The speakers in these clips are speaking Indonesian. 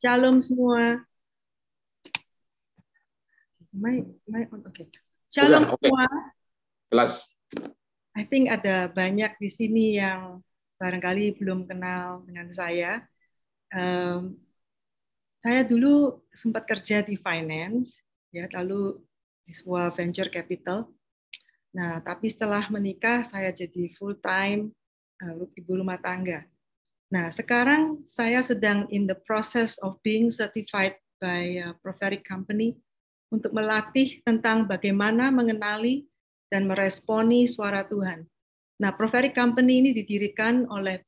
Shalom semua. Okay. Shalom Oke. semua. Jelas. I think ada banyak di sini yang barangkali belum kenal dengan saya. Saya dulu sempat kerja di finance, ya, lalu di sebuah venture capital. Nah, tapi setelah menikah saya jadi full time ibu rumah tangga. Nah, sekarang saya sedang in the process of being certified by a prophetic company untuk melatih tentang bagaimana mengenali dan meresponi suara Tuhan. Nah, prophetic company ini didirikan oleh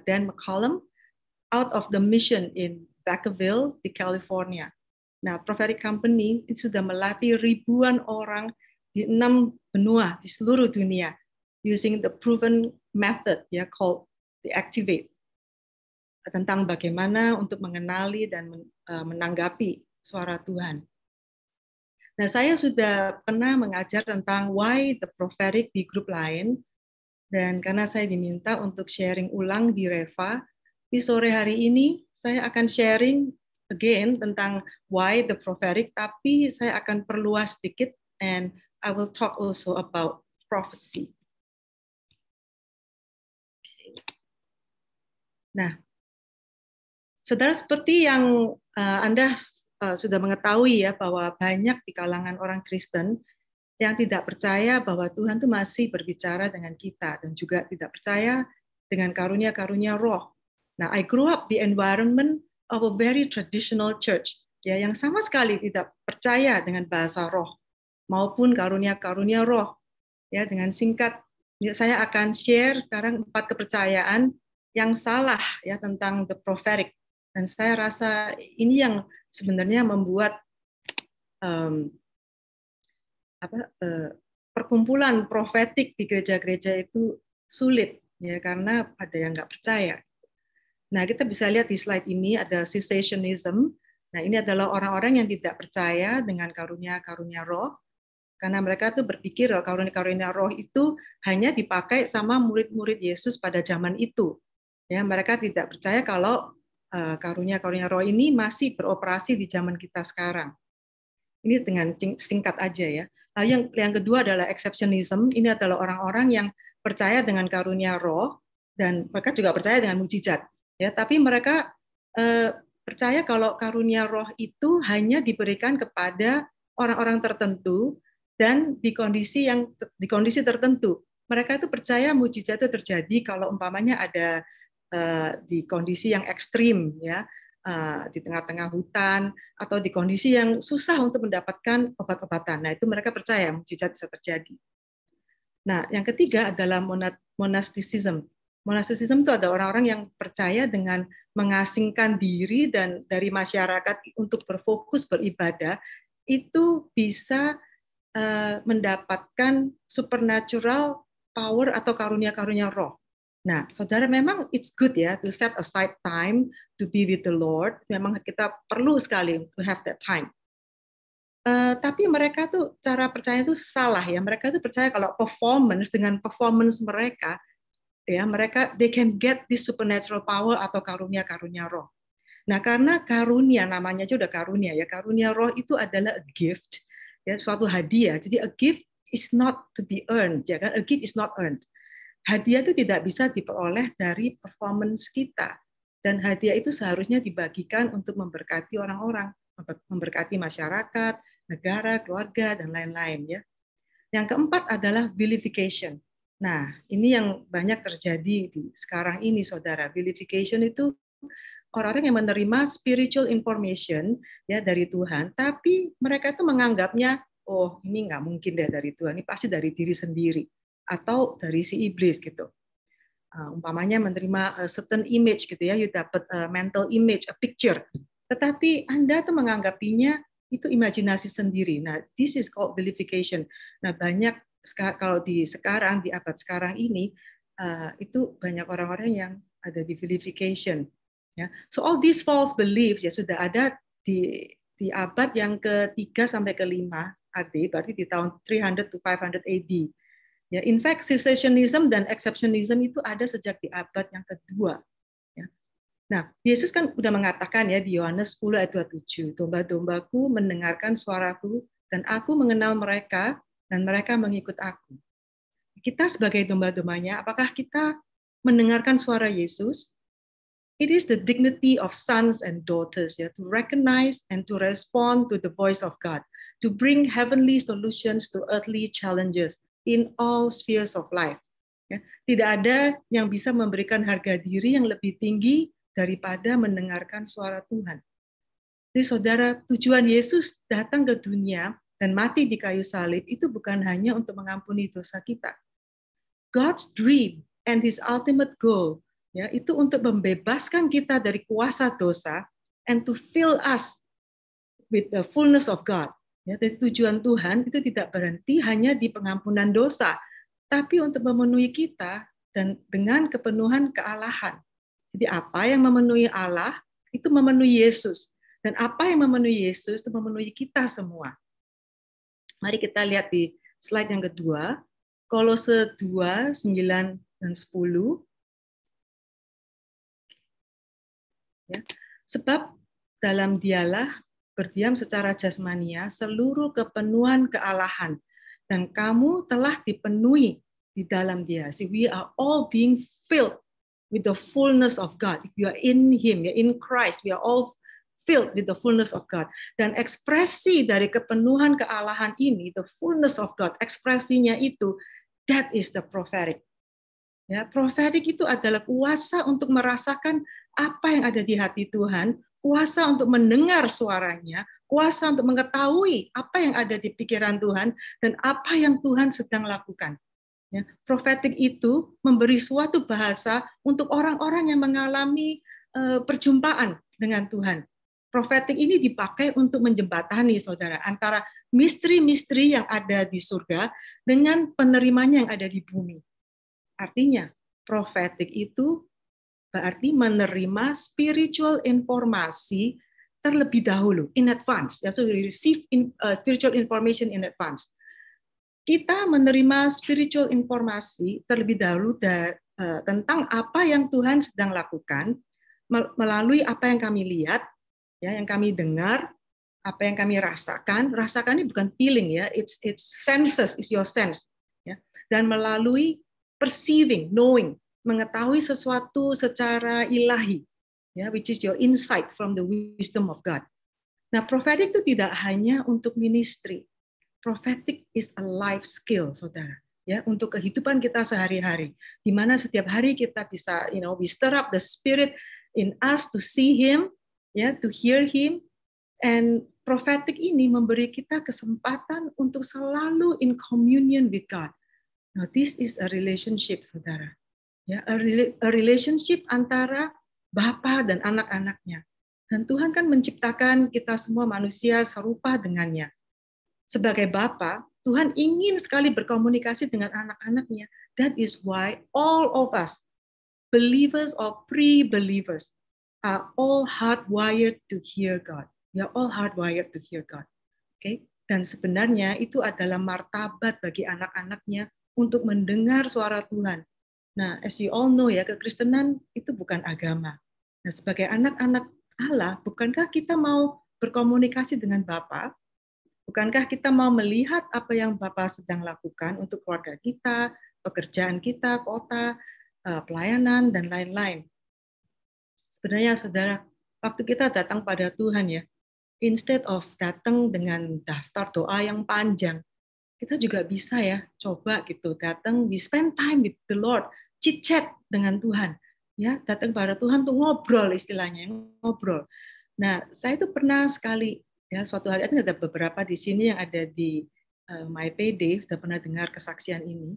Dan McCollum out of the mission in Vacaville di California. Nah, prophetic company itu sudah melatih ribuan orang di 6 benua di seluruh dunia using the proven method ya called the Activate, tentang bagaimana untuk mengenali dan menanggapi suara Tuhan. Nah, saya sudah pernah mengajar tentang why the prophetic di grup lain, dan karena saya diminta untuk sharing ulang di Reva, di sore hari ini saya akan sharing again tentang why the prophetic, tapi saya akan perluas sedikit, and I will talk also about prophecy. Nah, saudara, seperti yang Anda sudah mengetahui ya, bahwa banyak di kalangan orang Kristen yang tidak percaya bahwa Tuhan itu masih berbicara dengan kita, dan juga tidak percaya dengan karunia-karunia roh. Nah, I grew up the environment of a very traditional church, ya, yang sama sekali tidak percaya dengan bahasa roh maupun karunia-karunia roh. Ya, dengan singkat, saya akan share sekarang 4 kepercayaan yang salah ya tentang the prophetic. Dan saya rasa ini yang sebenarnya membuat perkumpulan profetik di gereja-gereja itu sulit, ya, karena ada yang nggak percaya. Nah, kita bisa lihat di slide ini ada cessationism. Nah, ini adalah orang-orang yang tidak percaya dengan karunia-karunia roh, karena mereka tuh berpikir karunia-karunia roh itu hanya dipakai sama murid-murid Yesus pada zaman itu. Ya, mereka tidak percaya kalau karunia-karunia roh ini masih beroperasi di zaman kita sekarang. Ini dengan singkat aja ya. Lalu yang kedua adalah exceptionism. Ini adalah orang-orang yang percaya dengan karunia roh, dan mereka juga percaya dengan mukjizat. Ya, tapi mereka percaya kalau karunia roh itu hanya diberikan kepada orang-orang tertentu dan di kondisi tertentu. Mereka itu percaya mukjizat itu terjadi kalau umpamanya ada di kondisi yang ekstrim, ya, di tengah-tengah hutan atau di kondisi yang susah untuk mendapatkan obat-obatan. Nah, itu mereka percaya mukjizat bisa terjadi. Nah, yang ketiga adalah monasticism. Monasticism itu ada orang-orang yang percaya dengan mengasingkan diri dan dari masyarakat untuk berfokus beribadah, itu bisa mendapatkan supernatural power atau karunia-karunia roh. Nah, saudara, memang it's good ya to set aside time to be with the Lord. Memang kita perlu sekali to have that time. Tapi mereka tuh cara percaya itu salah ya. Mereka tuh percaya kalau dengan performance mereka, ya, mereka they can get this supernatural power atau karunia-karunia roh. Nah, karena karunia namanya aja udah karunia ya. Karunia roh itu adalah a gift, ya, suatu hadiah. Jadi a gift is not to be earned, ya kan? A gift is not earned. Hadiah itu tidak bisa diperoleh dari performance kita. Dan hadiah itu seharusnya dibagikan untuk memberkati orang-orang, memberkati masyarakat, negara, keluarga, dan lain-lain, ya. Yang keempat adalah vilification. Nah, ini yang banyak terjadi di sekarang ini, saudara. Vilification itu orang-orang yang menerima spiritual information ya dari Tuhan, tapi mereka itu menganggapnya, oh, ini nggak mungkin deh dari Tuhan, ini pasti dari diri sendiri atau dari si iblis gitu. Umpamanya menerima certain image gitu ya, you dapat mental image, a picture, tetapi Anda tuh menganggapinya itu imajinasi sendiri. Nah, this is called vilification. Nah, banyak kalau di abad sekarang ini itu banyak orang-orang yang ada di vilification. Ya, so all these false beliefs ya sudah ada di abad yang ke-3 sampai ke-5 AD, berarti di tahun 300 to 500 AD. Ya, in fact, cessationism dan exceptionism itu ada sejak di abad yang kedua. Ya. Nah, Yesus kan udah mengatakan ya di Yohanes 10 ayat 27, domba-dombaku mendengarkan suaraku dan aku mengenal mereka dan mereka mengikut aku. Kita sebagai domba-dombanya, apakah kita mendengarkan suara Yesus? It is the dignity of sons and daughters to recognize and to respond to the voice of God, to bring heavenly solutions to earthly challenges in all spheres of life. Tidak ada yang bisa memberikan harga diri yang lebih tinggi daripada mendengarkan suara Tuhan. Jadi saudara, tujuan Yesus datang ke dunia dan mati di kayu salib itu bukan hanya untuk mengampuni dosa kita. God's dream and His ultimate goal itu untuk membebaskan kita dari kuasa dosa and to fill us with the fullness of God. Jadi tujuan Tuhan itu tidak berhenti hanya di pengampunan dosa, tapi untuk memenuhi kita dan dengan kepenuhan kealahan. Jadi apa yang memenuhi Allah itu memenuhi Yesus, dan apa yang memenuhi Yesus itu memenuhi kita semua. Mari kita lihat di slide yang kedua, Kolose 2, 9 dan 10. Ya. Sebab dalam Dialah berdiam secara jasmania seluruh kepenuhan kealahan, dan kamu telah dipenuhi di dalam Dia. See, we are all being filled with the fullness of God. If you are in Him, in Christ, we are all filled with the fullness of God. Dan ekspresi dari kepenuhan kealahan ini, the fullness of God, ekspresinya itu, that is the prophetic. Ya, prophetic itu adalah kuasa untuk merasakan apa yang ada di hati Tuhan, kuasa untuk mendengar suaranya, kuasa untuk mengetahui apa yang ada di pikiran Tuhan, dan apa yang Tuhan sedang lakukan. Ya, prophetic itu memberi suatu bahasa untuk orang-orang yang mengalami perjumpaan dengan Tuhan. Prophetic ini dipakai untuk menjembatani, saudara, antara misteri-misteri yang ada di surga dengan penerimanya yang ada di bumi. Artinya, prophetic itu berarti menerima spiritual informasi terlebih dahulu, in advance. So we receive spiritual information in advance. Kita menerima spiritual informasi terlebih dahulu tentang apa yang Tuhan sedang lakukan melalui apa yang kami lihat, yang kami dengar, apa yang kami rasakan. Rasakan ini bukan feeling ya, it's senses, it's your sense. Ya. Dan melalui perceiving, knowing, mengetahui sesuatu secara ilahi, which is your insight from the wisdom of God. Nah, prophetic itu tidak hanya untuk ministry. Prophetic is a life skill, saudara, untuk kehidupan kita sehari-hari, di mana setiap hari kita bisa, we stir up the spirit in us to see Him, to hear Him, and prophetic ini memberi kita kesempatan untuk selalu in communion with God. Now, this is a relationship, saudara, a relationship antara Bapa dan anak-anaknya. Dan Tuhan kan menciptakan kita semua manusia serupa dengannya. Sebagai Bapa, Tuhan ingin sekali berkomunikasi dengan anak-anaknya. That is why all of us, believers or pre-believers, are all hardwired to hear God. We are all hardwired to hear God. Okay? Dan sebenarnya itu adalah martabat bagi anak-anaknya untuk mendengar suara Tuhan. Nah, as you all know kekristenan itu bukan agama. Nah, sebagai anak-anak Allah, bukankah kita mau berkomunikasi dengan Bapa? Bukankah kita mau melihat apa yang Bapa sedang lakukan untuk keluarga kita, pekerjaan kita, kota, pelayanan, dan lain-lain? Sebenarnya, saudara, waktu kita datang pada Tuhan instead of datang dengan daftar doa yang panjang, kita juga bisa coba gitu datang, we spend time with the Lord, chit-chat dengan Tuhan, datang pada Tuhan tuh ngobrol, istilahnya ngobrol. Nah, saya itu pernah sekali suatu hari, ada beberapa di sini yang ada di MyPD sudah pernah dengar kesaksian ini.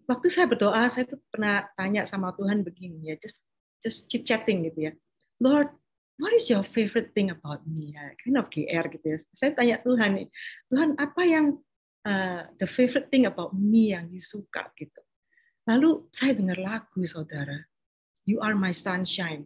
Waktu saya berdoa, saya tuh pernah tanya sama Tuhan begini just chit-chatting gitu Lord, what is your favorite thing about me? Kind of GR gitu Saya tanya Tuhan, Tuhan apa yang the favorite thing about me yang you suka gitu. Lalu saya dengar lagu, saudara, You Are My Sunshine.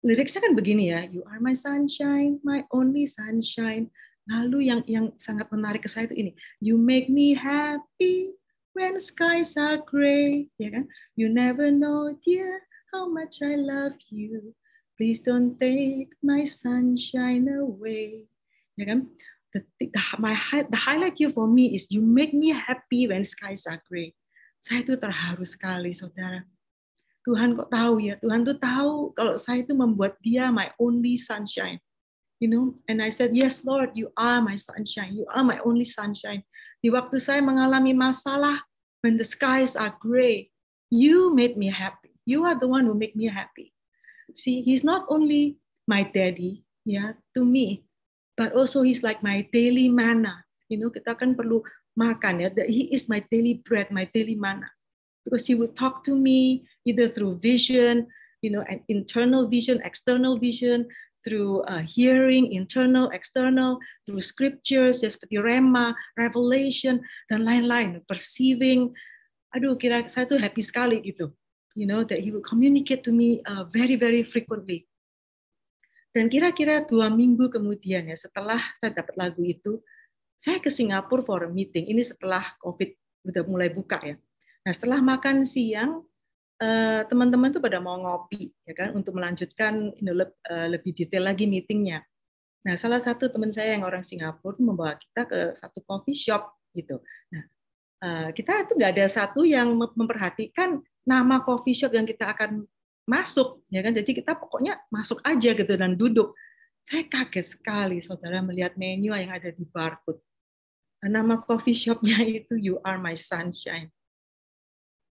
Liriknya kan begini You are my sunshine, my only sunshine. Lalu yang sangat menarik ke saya itu ini, You make me happy when skies are gray, kan? You never know, dear, how much I love you. Please don't take my sunshine away. Ya kan? The highlight here for me is you make me happy when skies are gray. Saya itu terharu sekali, saudara. Tuhan kok tahu ya? Tuhan tuh tahu kalau saya itu membuat dia my only sunshine. You know, and I said, yes, Lord, you are my sunshine. You are my only sunshine. Di waktu saya mengalami masalah, when the skies are gray, you made me happy. You are the one who make me happy. See, he's not only my daddy, ya, to me, but also he's like my daily manna. You know, kita kan perlu makan ya. He is my daily bread, my daily manna. Because he would talk to me either through vision, you know, an internal vision, external vision, through hearing, internal, external, through scriptures, ya seperti rema, revelation, dan lain-lain, perceiving. Aduh, kira saya tuh happy sekali gitu. You know, that he will communicate to me very, very frequently. Dan kira-kira 2 minggu kemudian ya, setelah saya dapat lagu itu, saya ke Singapura for a meeting. Ini setelah COVID udah mulai buka ya. Nah, setelah makan siang, teman-teman tuh pada mau ngopi, ya kan, untuk melanjutkan lebih detail lagi meetingnya. Nah, salah satu teman saya yang orang Singapura membawa kita ke satu coffee shop gitu. Nah, kita itu nggak ada satu yang memperhatikan nama coffee shop yang kita akan masuk, ya kan? Jadi kita pokoknya masuk aja gitu dan duduk. Saya kaget sekali, saudara, melihat menu yang ada di barcode. Nama coffee shopnya itu You Are My Sunshine.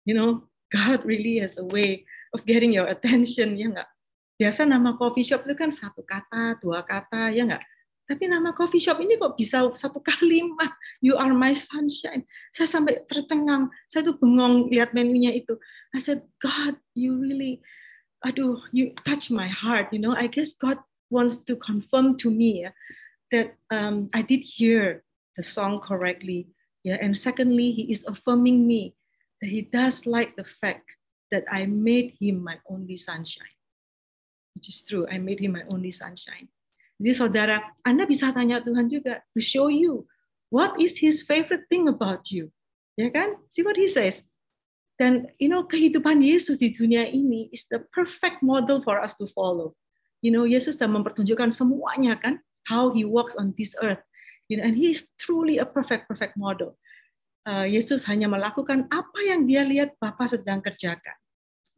You know, God really has a way of getting your attention, ya nggak? Biasa nama coffee shop itu kan 1 kata, 2 kata, ya nggak? Tapi nama coffee shop ini kok bisa 1 kalimat, You Are My Sunshine. Saya sampai tercengang, saya tuh bengong lihat menunya itu. I said, God, you really, aduh, you touch my heart, you know. I guess God wants to confirm to me that I did hear the song correctly. Yeah, and secondly, He is affirming me that He does like the fact that I made Him my only sunshine. Which is true, I made Him my only sunshine. Jadi saudara, Anda bisa tanya Tuhan juga to show you what is His favorite thing about you. Ya kan? See what He says. Dan you know, kehidupan Yesus di dunia ini is the perfect model for us to follow. You know, Yesus sudah mempertunjukkan semuanya kan, how He walks on this earth. You know, and He is truly a perfect model. Yesus hanya melakukan apa yang Dia lihat Bapa sedang kerjakan.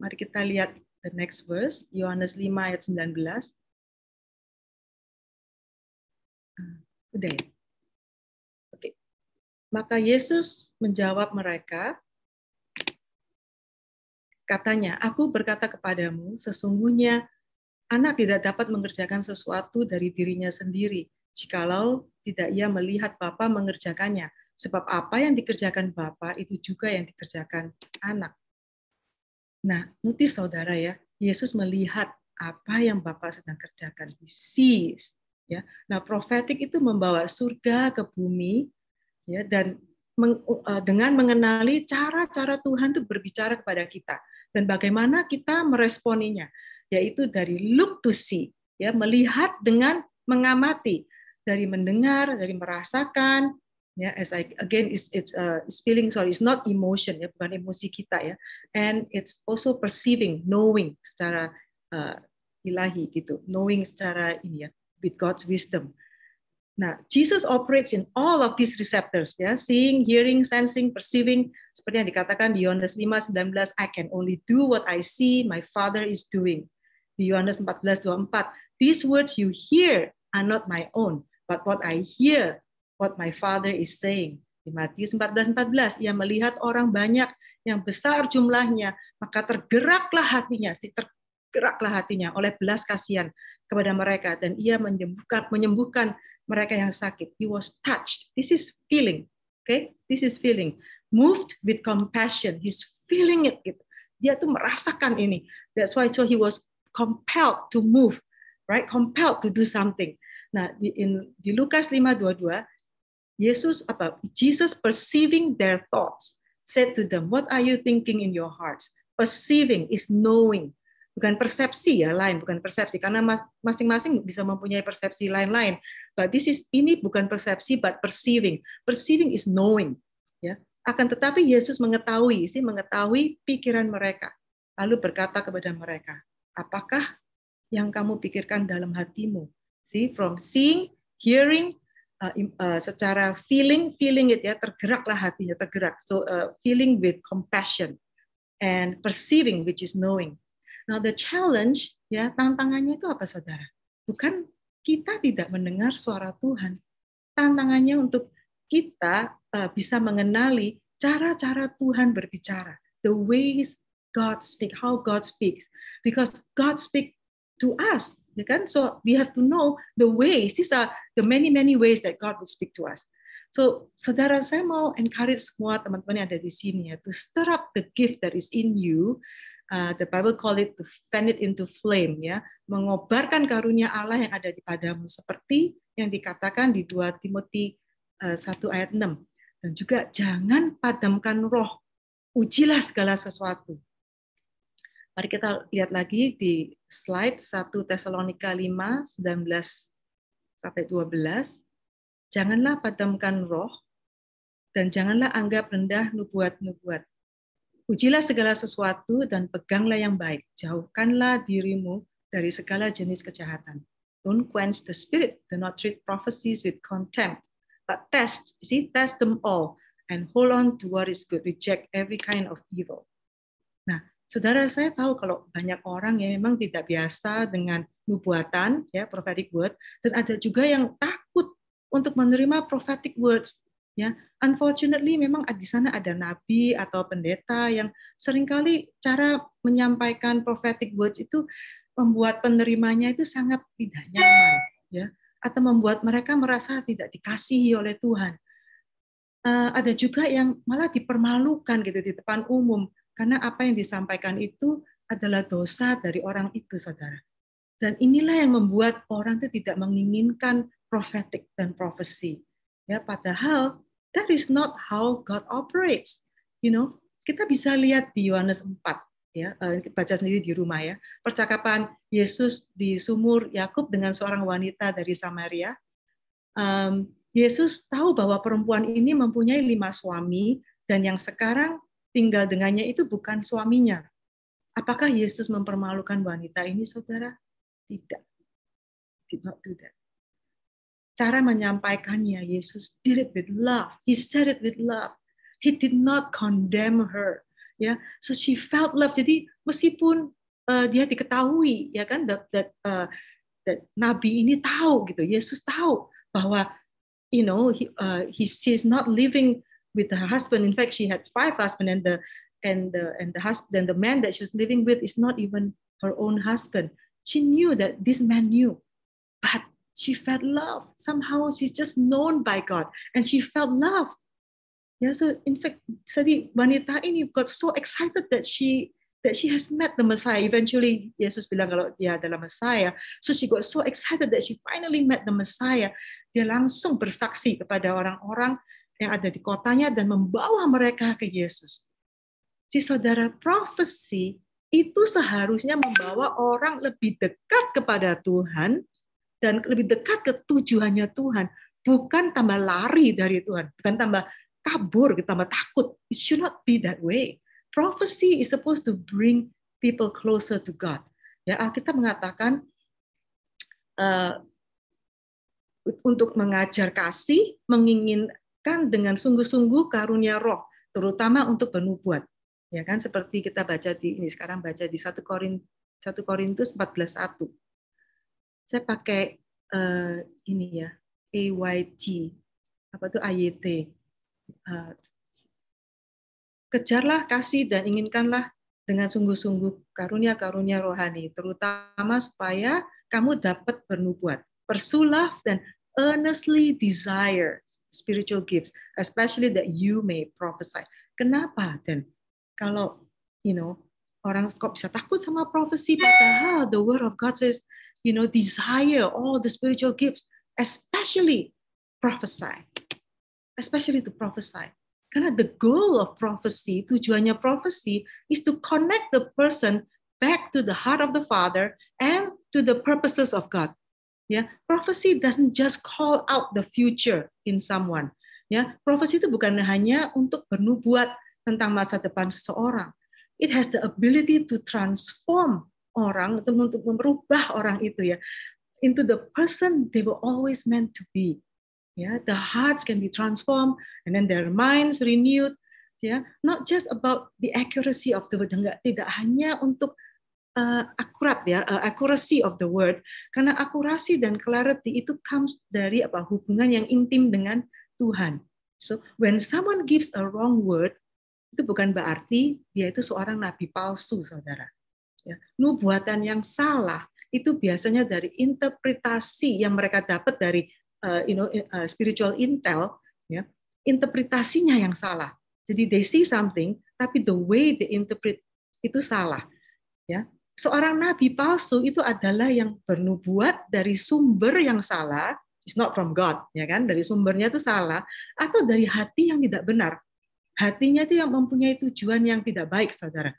Mari kita lihat the next verse, Yohanes 5 ayat 19. Udah ya? Oke. Maka Yesus menjawab mereka, katanya, aku berkata kepadamu, sesungguhnya anak tidak dapat mengerjakan sesuatu dari dirinya sendiri, jikalau tidak ia melihat Bapa mengerjakannya. Sebab apa yang dikerjakan Bapa itu juga yang dikerjakan anak. Nah, notice saudara ya, Yesus melihat apa yang Bapa sedang kerjakan. He sees. Ya. Nah, prophetic itu membawa surga ke bumi, ya, dan dengan mengenali cara-cara Tuhan itu berbicara kepada kita dan bagaimana kita meresponinya, yaitu dari look to see, ya, melihat dengan mengamati, dari mendengar, dari merasakan, ya, as I again it's feeling, sorry, it's not emotion, ya, bukan emosi kita ya, and it's also perceiving, knowing secara ilahi gitu, knowing secara ini ya, with God's wisdom. Nah, Jesus operates in all of these receptors, ya, seeing, hearing, sensing, perceiving, seperti yang dikatakan di Yohanes 5:19, I can only do what I see my Father is doing. Di Yohanes 14:24, these words you hear are not my own, but what I hear, what my Father is saying. Di Matius 14:14, ia melihat orang banyak yang besar jumlahnya, maka tergeraklah hatinya oleh belas kasihan kepada mereka, dan ia menyembuhkan mereka yang sakit. He was touched. This is feeling. Okay? This is feeling. Moved with compassion. He's feeling it. Gitu. Dia tuh merasakan ini. That's why so he was compelled to move, right? Compelled to do something. Nah, di Lukas 5:22, Jesus perceiving their thoughts said to them, what are you thinking in your hearts? Perceiving is knowing. Bukan persepsi ya, lain, bukan persepsi, karena masing-masing bisa mempunyai persepsi lain-lain. But ini bukan persepsi, but perceiving. Perceiving is knowing. Ya. Akan tetapi Yesus mengetahui pikiran mereka. lalu berkata kepada mereka, apakah yang kamu pikirkan dalam hatimu? See, from seeing, hearing, secara feeling it ya, tergeraklah hatinya, tergerak. So feeling with compassion and perceiving, which is knowing. Now the challenge, ya, tantangannya itu apa, saudara? Bukan kita tidak mendengar suara Tuhan. Tantangannya untuk kita bisa mengenali cara-cara Tuhan berbicara, the ways God speak, how God speaks, because God speak to us, ya kan? So we have to know the ways. These are the many ways that God will speak to us. So, saudara, saya mau encourage semua teman-teman yang ada di sini ya, to stir up the gift that is in you. The Bible call it to fan it into flame, ya, mengobarkan karunia Allah yang ada di padamu, seperti yang dikatakan di 2 Timotius 1 ayat 6. Dan juga jangan padamkan roh, ujilah segala sesuatu. Mari kita lihat lagi di slide 1 Tesalonika 5, 19 sampai 12. Janganlah padamkan roh, dan janganlah anggap rendah nubuat-nubuat. Ujilah segala sesuatu dan peganglah yang baik. Jauhkanlah dirimu dari segala jenis kejahatan. Don't quench the spirit. Do not treat prophecies with contempt. But test them all and hold on to what is good. Reject every kind of evil. Nah, saudara, saya tahu kalau banyak orang yang memang tidak biasa dengan nubuatan, ya, prophetic word, dan ada juga yang takut untuk menerima prophetic words. Ya, unfortunately memang di sana ada nabi atau pendeta yang seringkali cara menyampaikan prophetic words itu membuat penerimanya itu sangat tidak nyaman, ya, atau membuat mereka merasa tidak dikasihi oleh Tuhan. Ada juga yang malah dipermalukan gitu di depan umum karena apa yang disampaikan itu adalah dosa dari orang itu, saudara. Dan inilah yang membuat orang itu tidak menginginkan prophetic dan prophecy. Ya, padahal that is not how God operates. You know, kita bisa lihat di Yohanes 4, ya, baca sendiri di rumah ya. Percakapan Yesus di sumur Yakub dengan seorang wanita dari Samaria. Yesus tahu bahwa perempuan ini mempunyai 5 suami dan yang sekarang tinggal dengannya itu bukan suaminya. Apakah Yesus mempermalukan wanita ini, saudara? Tidak. Did not do that. Cara menyampaikannya, Yesus did it with love. He said it with love. He did not condemn her. Ya, so she felt love. Jadi meskipun dia diketahui, ya kan, that Nabi ini tahu gitu, Yesus tahu bahwa, you know, she's not living with her husband. In fact, she had 5 husbands, and the man that she was living with is not even her own husband. She knew that this man knew, but she felt love. Somehow she's just known by God, and she felt love. Yeah, so in fact, jadi wanita ini got so excited that she has met the Messiah. Eventually, Yesus bilang kalau dia adalah Messiah. So she got so excited that she finally met the Messiah. Dia langsung bersaksi kepada orang-orang yang ada di kotanya dan membawa mereka ke Yesus. Si saudara, prophecy itu seharusnya membawa orang lebih dekat kepada Tuhan dan lebih dekat ke tujuannya Tuhan, bukan tambah lari dari Tuhan, bukan tambah kabur, tambah takut. It should not be that way. Prophecy is supposed to bring people closer to God. Ya, Alkitab mengatakan untuk mengajar kasih, menginginkan dengan sungguh-sungguh karunia roh, terutama untuk bernubuat. Ya kan, seperti kita baca sekarang baca di 1 Korintus 14:1. Saya pakai ini ya, AYT, apa itu AYT. Kejarlah kasih dan inginkanlah dengan sungguh-sungguh karunia-karunia rohani, terutama supaya kamu dapat bernubuat. Pursue love dan earnestly desire spiritual gifts, especially that you may prophesy. Kenapa? Dan kalau orang kok bisa takut sama prophecy, padahal the word of God says, desire all the spiritual gifts, especially prophesy. Especially to prophesy. Karena the goal of prophecy, tujuannya prophecy is to connect the person back to the heart of the Father and to the purposes of God. Ya, prophecy doesn't just call out the future in someone. Ya, prophecy itu bukan hanya untuk bernubuat tentang masa depan seseorang. it has the ability to transform orang, untuk merubah orang itu ya, into the person they were always meant to be. Yeah, the hearts can be transformed, and then their minds renewed. Yeah, not just about the accuracy of the word, tidak hanya untuk akurat ya, accuracy of the word, karena akurasi dan clarity itu comes dari hubungan yang intim dengan Tuhan. So when someone gives a wrong word, itu bukan berarti dia itu seorang nabi palsu, saudara. Ya, nubuatan yang salah itu biasanya dari interpretasi yang mereka dapat dari spiritual intel, ya, interpretasinya yang salah. Jadi they see something, tapi the way they interpret itu salah. Ya, seorang nabi palsu itu adalah yang bernubuat dari sumber yang salah, it's not from God, ya kan? Dari sumbernya itu salah, atau dari hati yang tidak benar. Hatinya itu yang mempunyai tujuan yang tidak baik, saudara.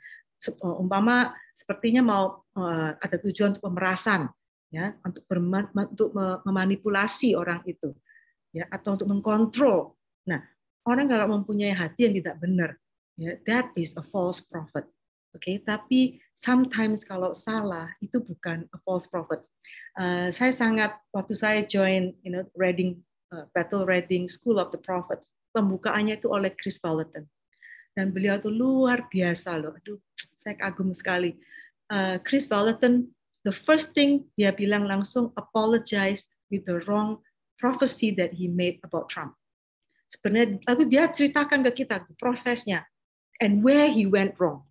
Umpama sepertinya mau ada tujuan untuk pemerasan, ya, untuk memanipulasi orang itu, ya, atau untuk mengkontrol. Nah, orang kalau mempunyai hati yang tidak benar, ya, that is a false prophet. Oke, tapi sometimes kalau salah itu bukan a false prophet. Saya sangat waktu saya join, Bethel Reading School of the Prophets, pembukaannya itu oleh Chris Vallotton, dan beliau itu luar biasa loh. Aduh, saya kagum sekali. Chris Vallotton, the first thing dia bilang langsung apologize with the wrong prophecy that he made about Trump. Sebenarnya lalu dia ceritakan ke kita prosesnya and where he went wrong.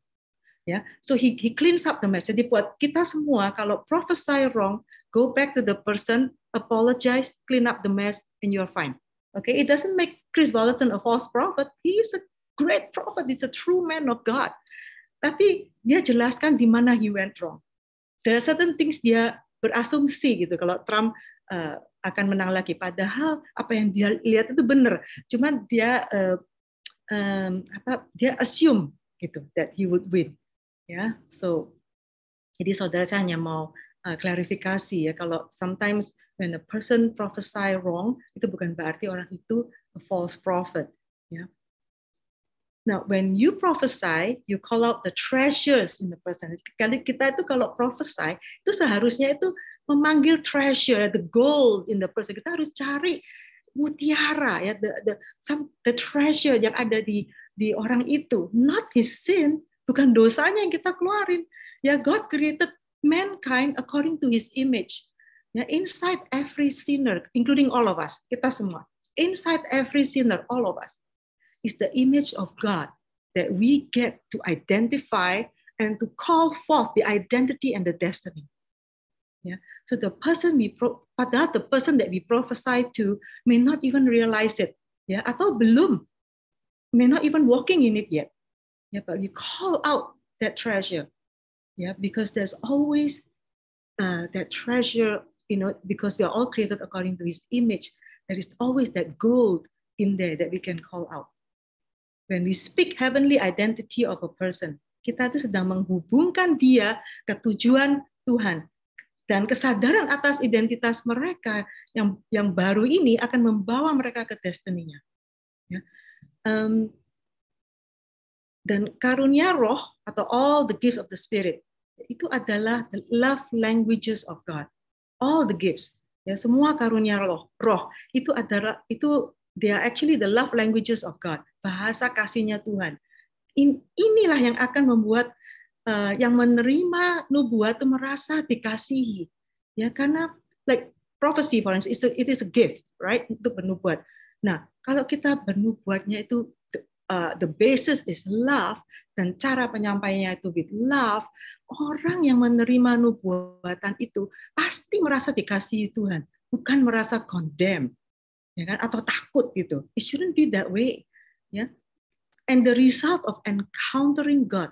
Ya, so he cleans up the mess. Jadi buat kita semua kalau prophesy wrong, go back to the person, apologize, clean up the mess, and you're fine. Okay, it doesn't make Chris Vallotton a false prophet. He is a great prophet. He's a true man of God. Tapi dia jelaskan di mana he went wrong. There are certain things dia berasumsi gitu kalau Trump akan menang lagi. Padahal apa yang dia lihat itu benar. Cuman dia dia assume gitu that he would win. Ya, so jadi saudara saya hanya mau klarifikasi ya, kalau sometimes when a person prophesy wrong itu bukan berarti orang itu a false prophet. Ya. Now when you prophesy, you call out the treasures in the person. Kali kita itu kalau prophesy itu seharusnya itu memanggil treasure, the gold in the person. Kita harus cari mutiara ya, the treasure yang ada di orang itu, not his sin. Bukan dosanya yang kita keluarin. Ya, God created mankind according to His image. Ya, inside every sinner, including all of us, kita semua, inside every sinner, all of us, is the image of God that we get to identify and to call forth the identity and the destiny. Ya, so the person padahal the person that we prophesy to may not even realize it, ya, atau belum, may not even walking in it yet. Yeah, but you call out that treasure, yeah, because there's always that treasure, because we are all created according to His image. There is always that gold in there that we can call out. When we speak heavenly identity of a person, kita itu sedang menghubungkan dia ke tujuan Tuhan, dan kesadaran atas identitas mereka yang baru ini akan membawa mereka ke destiny-nya. Ya. Dan karunia roh atau all the gifts of the Spirit itu adalah the love languages of God. All the gifts, ya, semua karunia roh itu adalah they are actually the love languages of God. Bahasa kasihnya Tuhan. Inilah yang akan membuat yang menerima nubuat itu merasa dikasihi. Ya, karena like prophecy for instance, it is a gift, right? Untuk bernubuat. Nah, kalau kita bernubuatnya itu the basis is love, dan cara penyampaiannya itu with love, orang yang menerima nubuatan itu pasti merasa dikasihi Tuhan, bukan merasa condemned, ya kan, atau takut gitu. It shouldn't be that way, ya. And the result of encountering God,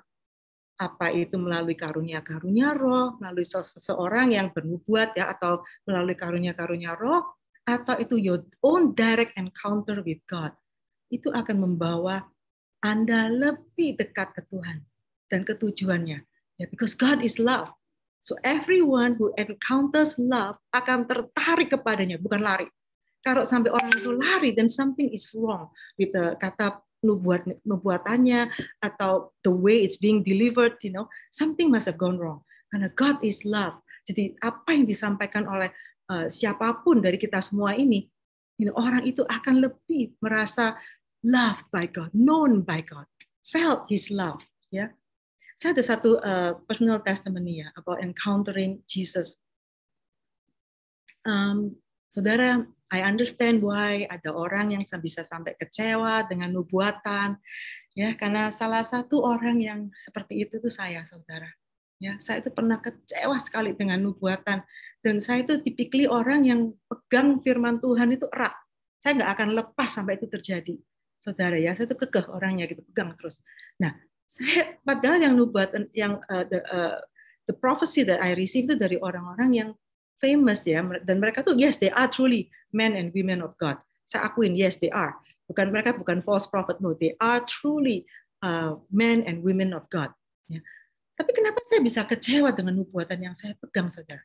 apa itu melalui karunia-karunia roh, melalui seseorang yang bernubuat ya, atau melalui karunia-karunia roh, atau itu your own direct encounter with God, itu akan membawa Anda lebih dekat ke Tuhan dan ke tujuannya. Ya, because God is love. So everyone who encounters love akan tertarik kepadanya, bukan lari. Kalau sampai orang itu lari, then something is wrong with the kata nubuatannya atau the way it's being delivered, something must have gone wrong. Karena God is love. Jadi apa yang disampaikan oleh siapapun dari kita semua ini, orang itu akan lebih merasa loved by God, known by God, felt His love. Ya, saya ada satu personal testimony ya about encountering Jesus. Saudara, I understand why ada orang yang bisa sampai kecewa dengan nubuatan, ya, karena salah satu orang yang seperti itu tuh saya, saudara. Ya, saya itu pernah kecewa sekali dengan nubuatan, dan saya itu typically orang yang pegang firman Tuhan itu erat. Saya nggak akan lepas sampai itu terjadi, saudara ya. Saya itu kekeh orangnya gitu, pegang terus. Nah, saya padahal yang nubuatan, yang the prophecy that I received itu dari orang-orang yang famous ya, dan mereka tuh yes they are truly men and women of God. Saya akuin yes they are. Mereka bukan false prophet, no, they are truly men and women of God. Ya. Tapi kenapa saya bisa kecewa dengan nubuatan yang saya pegang, saudara?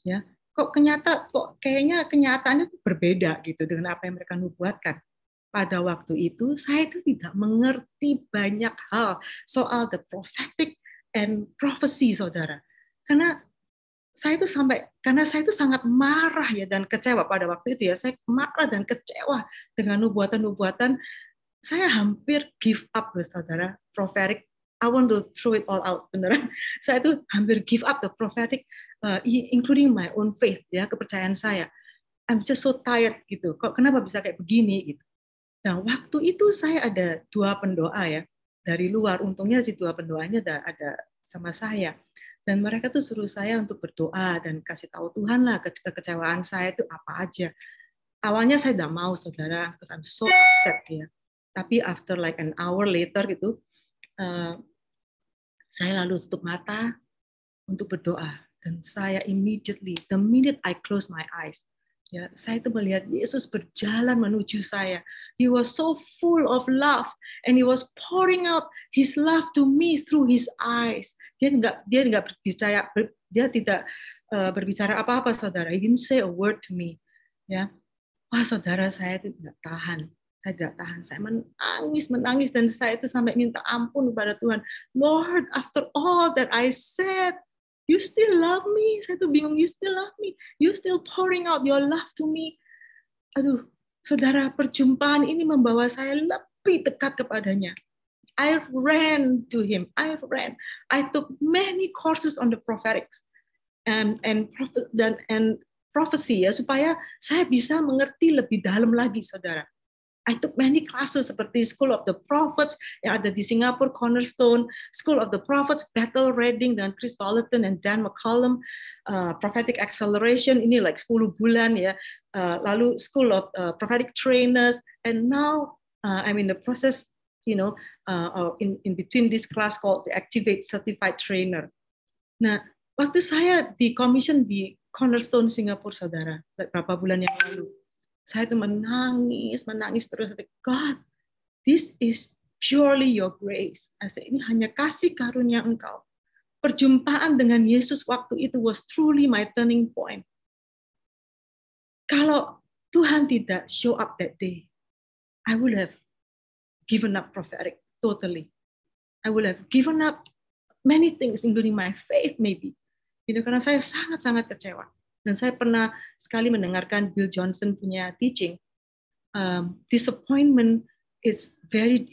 Ya, kok kayaknya kenyataannya berbeda gitu dengan apa yang mereka nubuatkan. Pada waktu itu saya itu tidak mengerti banyak hal soal the prophetic and prophecy, saudara. Karena saya itu sangat marah ya dan kecewa pada waktu itu ya. Saya marah dan kecewa dengan nubuatan-nubuatan. Saya hampir give up, saudara, prophetic. I want to throw it all out, beneran. Saya itu hampir give up the prophetic, including my own faith, ya, kepercayaan saya. I'm just so tired gitu. Kok kenapa bisa kayak begini gitu. Nah, waktu itu saya ada 2 pendoa ya dari luar. Untungnya si 2 pendoanya ada sama saya. Dan mereka tuh suruh saya untuk berdoa dan kasih tahu Tuhan lah kekecewaan saya itu apa aja. Awalnya saya tidak mau, saudara, because I'm so upset ya. Tapi after like an hour later gitu, saya lalu tutup mata untuk berdoa. Dan saya immediately, the minute I close my eyes, ya, saya itu melihat Yesus berjalan menuju saya. He was so full of love and he was pouring out his love to me through his eyes. Dia tidak berbicara apa-apa, saudara. He didn't say a word to me. Ya, wah, saudara, saya itu tidak tahan. Saya tidak tahan. Saya menangis dan saya itu sampai minta ampun kepada Tuhan. Lord, after all that I said, you still love me. Saya tuh bingung, you still love me. You still pouring out your love to me. Aduh, saudara, perjumpaan ini membawa saya lebih dekat kepadanya. I ran to him. I took many courses on the prophetics and prophecy ya, supaya saya bisa mengerti lebih dalam lagi, saudara. I took many classes seperti School of the Prophets yang ada di Singapura, Cornerstone, School of the Prophets, Bethel Reading dengan Chris Vallotton and Dan McCollum, Prophetic Acceleration, ini like 10 bulan ya, lalu School of Prophetic Trainers, and now I'm in the process, in between this class called the Activate Certified Trainer. Nah, waktu saya di commission di Cornerstone Singapura, saudara, beberapa bulan yang lalu, saya itu menangis terus. God, this is purely your grace. Ini hanya kasih karunia Engkau. Perjumpaan dengan Yesus waktu itu was truly my turning point. Kalau Tuhan tidak show up that day, I would have given up prophetic totally. I would have given up many things, including my faith maybe. Karena saya sangat-sangat kecewa. Dan saya pernah sekali mendengarkan Bill Johnson punya teaching. Disappointment is very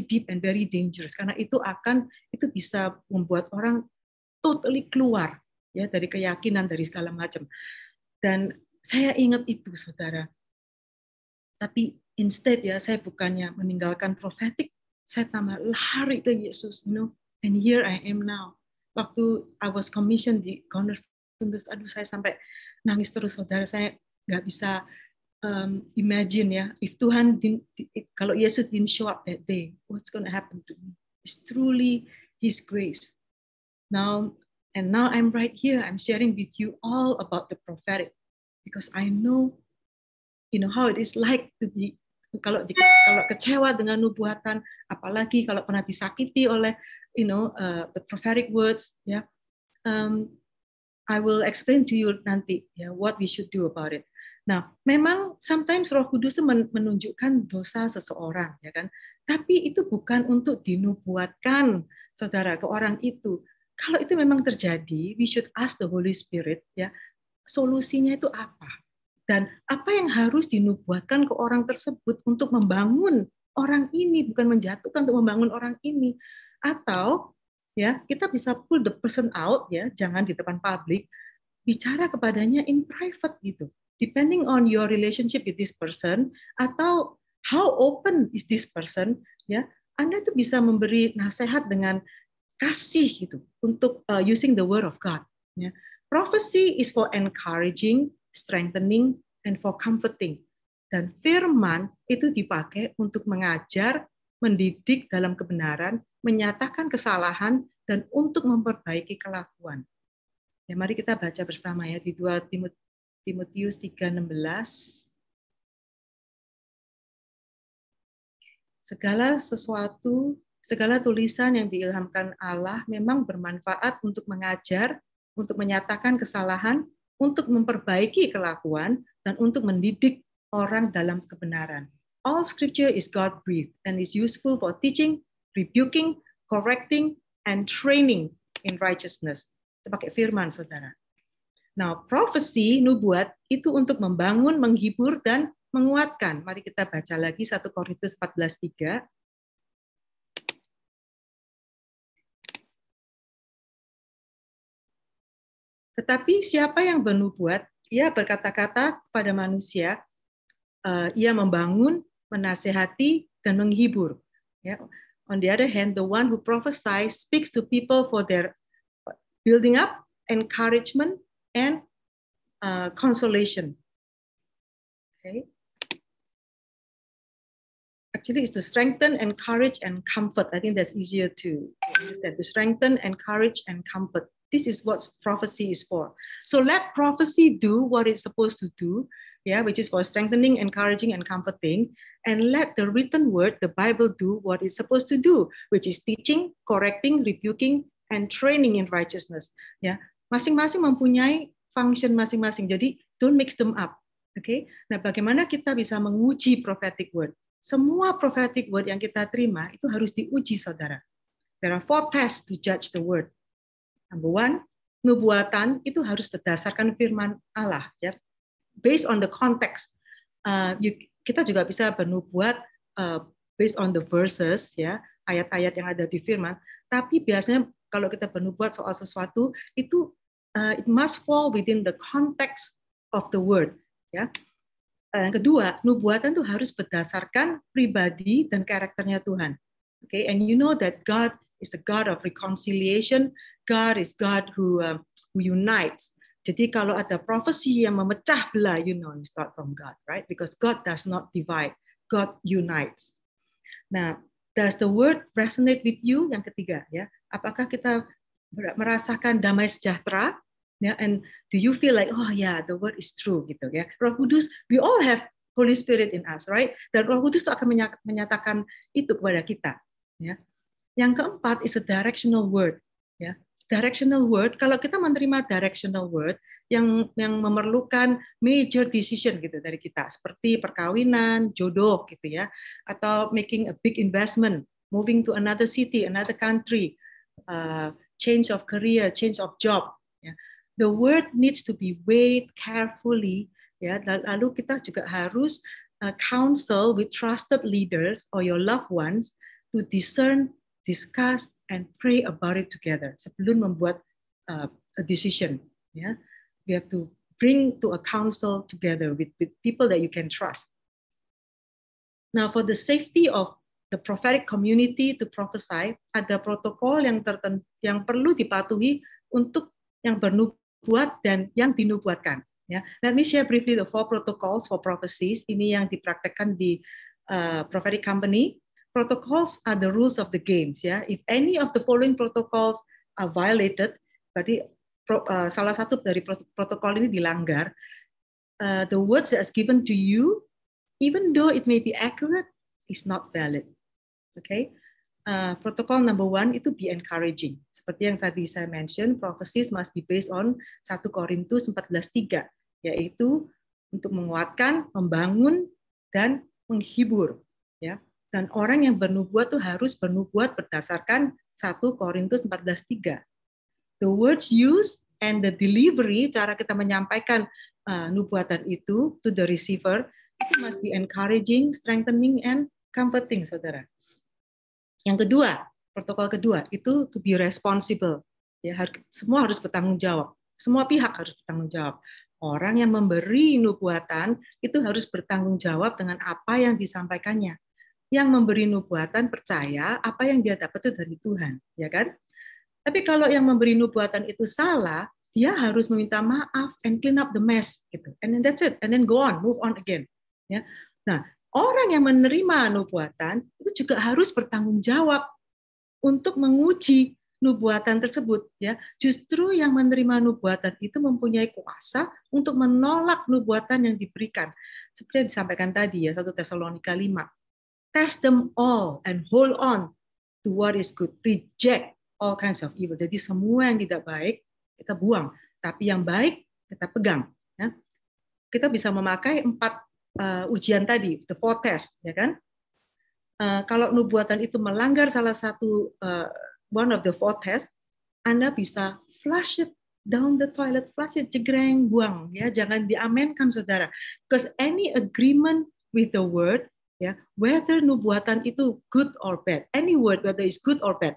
deep and very dangerous, karena itu bisa membuat orang totally keluar ya dari keyakinan, dari segala macam. Dan saya ingat itu, saudara. Tapi instead ya, saya bukannya meninggalkan prophetic, saya tambah lari ke Yesus, and here I am now. Waktu I was commissioned di Cornerstone, terus aduh, saya sampai nangis terus, saudara. Saya nggak bisa imagine ya, kalau Yesus didn't show up that day, what's going to happen to me? It's truly His grace. Now I'm right here. I'm sharing with you all about the prophetic because I know, how it is like to be kalau kecewa dengan nubuatan, apalagi kalau pernah disakiti oleh the prophetic words ya. I will explain to you nanti ya what we should do about it. Nah, memang sometimes Roh Kudus itu menunjukkan dosa seseorang, ya kan? Tapi itu bukan untuk dinubuatkan, saudara, ke orang itu. Kalau itu memang terjadi, we should ask the Holy Spirit, ya, solusinya itu apa? Dan apa yang harus dinubuatkan ke orang tersebut untuk membangun orang ini, bukan menjatuhkan, untuk membangun orang ini. Atau ya kita bisa pull the person out, ya, jangan di depan publik, bicara kepadanya in private gitu. Depending on your relationship with this person atau how open is this person, ya, Anda tuh bisa memberi nasihat dengan kasih gitu untuk using the word of God. Ya. Prophecy is for encouraging, strengthening, and for comforting. Dan firman itu dipakai untuk mengajar, mendidik dalam kebenaran, menyatakan kesalahan, dan untuk memperbaiki kelakuan. Ya, mari kita baca bersama ya di 2 Timotius 3:16. Segala tulisan yang diilhamkan Allah memang bermanfaat untuk mengajar, untuk menyatakan kesalahan, untuk memperbaiki kelakuan, dan untuk mendidik orang dalam kebenaran. All scripture is God-breathed and is useful for teaching, rebuking, correcting, and training in righteousness. Itu pakai firman, saudara. Nah, prophecy, nubuat, itu untuk membangun, menghibur, dan menguatkan. Mari kita baca lagi 1 Korintus 14:3. Tetapi siapa yang bernubuat, ia berkata-kata kepada manusia, ia membangun, menasehati, dan menghibur. Ya. On the other hand, the one who prophesies speaks to people for their building up, encouragement, and consolation. Okay. Actually, it's to strengthen, encourage, and comfort. I think that's easier to understand. To strengthen, encourage, and comfort. This is what prophecy is for. So let prophecy do what it's supposed to do, yeah, which is for strengthening, encouraging, and comforting. And let the written word, the Bible, do what it's supposed to do, which is teaching, correcting, rebuking, and training in righteousness. Ya, masing-masing mempunyai function masing-masing. Jadi don't mix them up. Okay? Nah, bagaimana kita bisa menguji prophetic word? Semua prophetic word yang kita terima itu harus diuji, saudara. There are 4 tests to judge the word. Number 1, nubuatan itu harus berdasarkan firman Allah, ya. Based on the context. Kita juga bisa bernubuat based on the verses, ya, ayat-ayat yang ada di firman. Tapi biasanya kalau kita bernubuat soal sesuatu itu it must fall within the context of the word, ya. Yang kedua, nubuatan itu harus berdasarkan pribadi dan karakternya Tuhan. Okay, and you know that God is a God of reconciliation. God is God who unites. Jadi kalau ada prophecy yang memecah belah, you know, you start from God, right? Because God does not divide, God unites. Nah, does the word resonate with you? Yang ketiga, ya, apakah kita merasakan damai sejahtera? Ya, and do you feel like, oh yeah, the word is true, gitu ya? Roh Kudus, we all have Holy Spirit in us, right? Dan Roh Kudus itu akan menyatakan itu kepada kita, ya. Yang keempat is a directional word, ya. Directional word, kalau kita menerima directional word yang memerlukan major decision gitu dari kita, seperti perkawinan, jodoh gitu ya, atau making a big investment, moving to another city, another country, change of career, change of job, ya. The word needs to be weighed carefully, ya. Lalu kita juga harus counsel with trusted leaders or your loved ones to discern, discuss, and pray about it together sebelum membuat a decision. Ya, we have to bring to a council together with people that you can trust. Now, for the safety of the prophetic community to prophesy, ada protokol yang perlu dipatuhi untuk yang bernubuat dan yang dinubuatkan. Ya, let me share briefly the 4 protocols for prophecies. Ini yang dipraktekkan di prophetic company. Protocols are the rules of the games. Ya, if any of the following protocols are violated, berarti salah satu dari protokol ini dilanggar, the words that is given to you, even though it may be accurate, is not valid. Okay. Protokol number 1 itu be encouraging. Seperti yang tadi saya mention, prophecies must be based on 1 Korintus 14:3, yaitu untuk menguatkan, membangun, dan menghibur. Ya. Dan orang yang bernubuat tuh harus bernubuat berdasarkan 1 Korintus 14:3. The words used and the delivery, cara kita menyampaikan nubuatan itu to the receiver, itu must be encouraging, strengthening, and comforting, saudara. Yang kedua, protokol kedua, itu to be responsible. Ya, semua harus bertanggung jawab. Semua pihak harus bertanggung jawab. Orang yang memberi nubuatan itu harus bertanggung jawab dengan apa yang disampaikannya. Yang memberi nubuatan percaya apa yang dia dapat itu dari Tuhan, ya kan? Tapi kalau yang memberi nubuatan itu salah, dia harus meminta maaf and clean up the mess, gitu. And then that's it, and then go on, move on again. Ya. Nah, orang yang menerima nubuatan itu juga harus bertanggung jawab untuk menguji nubuatan tersebut. Ya, justru yang menerima nubuatan itu mempunyai kuasa untuk menolak nubuatan yang diberikan. Seperti yang disampaikan tadi ya, 1 Tesalonika 5. Test them all and hold on to what is good. Reject all kinds of evil. Jadi semua yang tidak baik kita buang, tapi yang baik kita pegang. Ya. Kita bisa memakai 4 ujian tadi, the 4 test, ya kan? Kalau nubuatan itu melanggar salah satu one of the 4 test, Anda bisa flush it down the toilet, flush it, jegreng, buang. Ya, jangan diamenkan, saudara. Because any agreement with the word, ya, whether nubuatan itu good or bad, any word whether it's good or bad,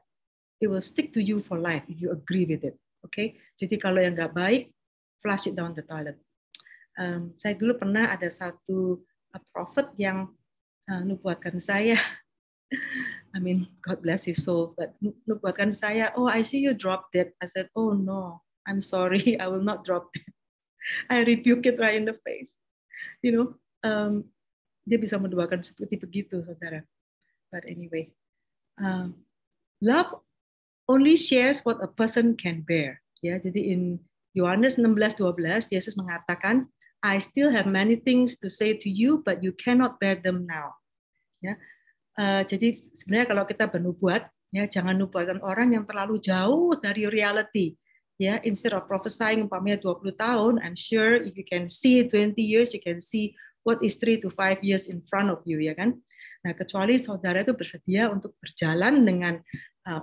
it will stick to you for life if you agree with it. Okay? Jadi kalau yang nggak baik, flush it down the toilet. Saya dulu pernah ada satu prophet yang nubuatkan saya. I mean, God bless his soul, but nubuatkan saya, oh, I see you drop dead. I said, oh no, I'm sorry, I will not drop dead. I rebuke it right in the face. You know, dia bisa mendoakan seperti begitu, saudara. But anyway, love only shares what a person can bear. Ya, jadi in Yohanes 16:12 Yesus mengatakan, I still have many things to say to you, but you cannot bear them now. Ya, jadi sebenarnya kalau kita bernubuat, ya jangan nubuatkan orang yang terlalu jauh dari reality. Ya, instead of prophesying umpamanya 20 tahun, I'm sure if you can see 20 years, you can see what is 3 to 5 years in front of you, ya kan? Nah, kecuali saudara itu bersedia untuk berjalan dengan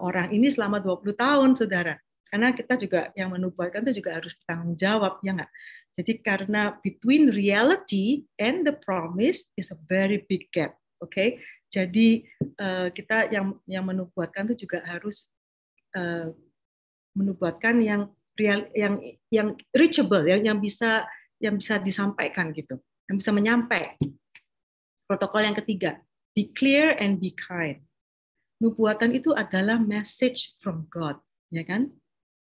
orang ini selama 20 tahun, saudara. Karena kita juga yang menubuatkan itu juga harus bertanggung jawab, ya nggak? Jadi karena between reality and the promise is a very big gap, oke? Okay? Jadi kita yang menubuatkan itu juga harus menubuatkan yang real, yang reachable, yang bisa disampaikan gitu, yang bisa menyampai. Protokol yang ketiga, be clear and be kind. Nubuatan itu adalah message from God, ya kan?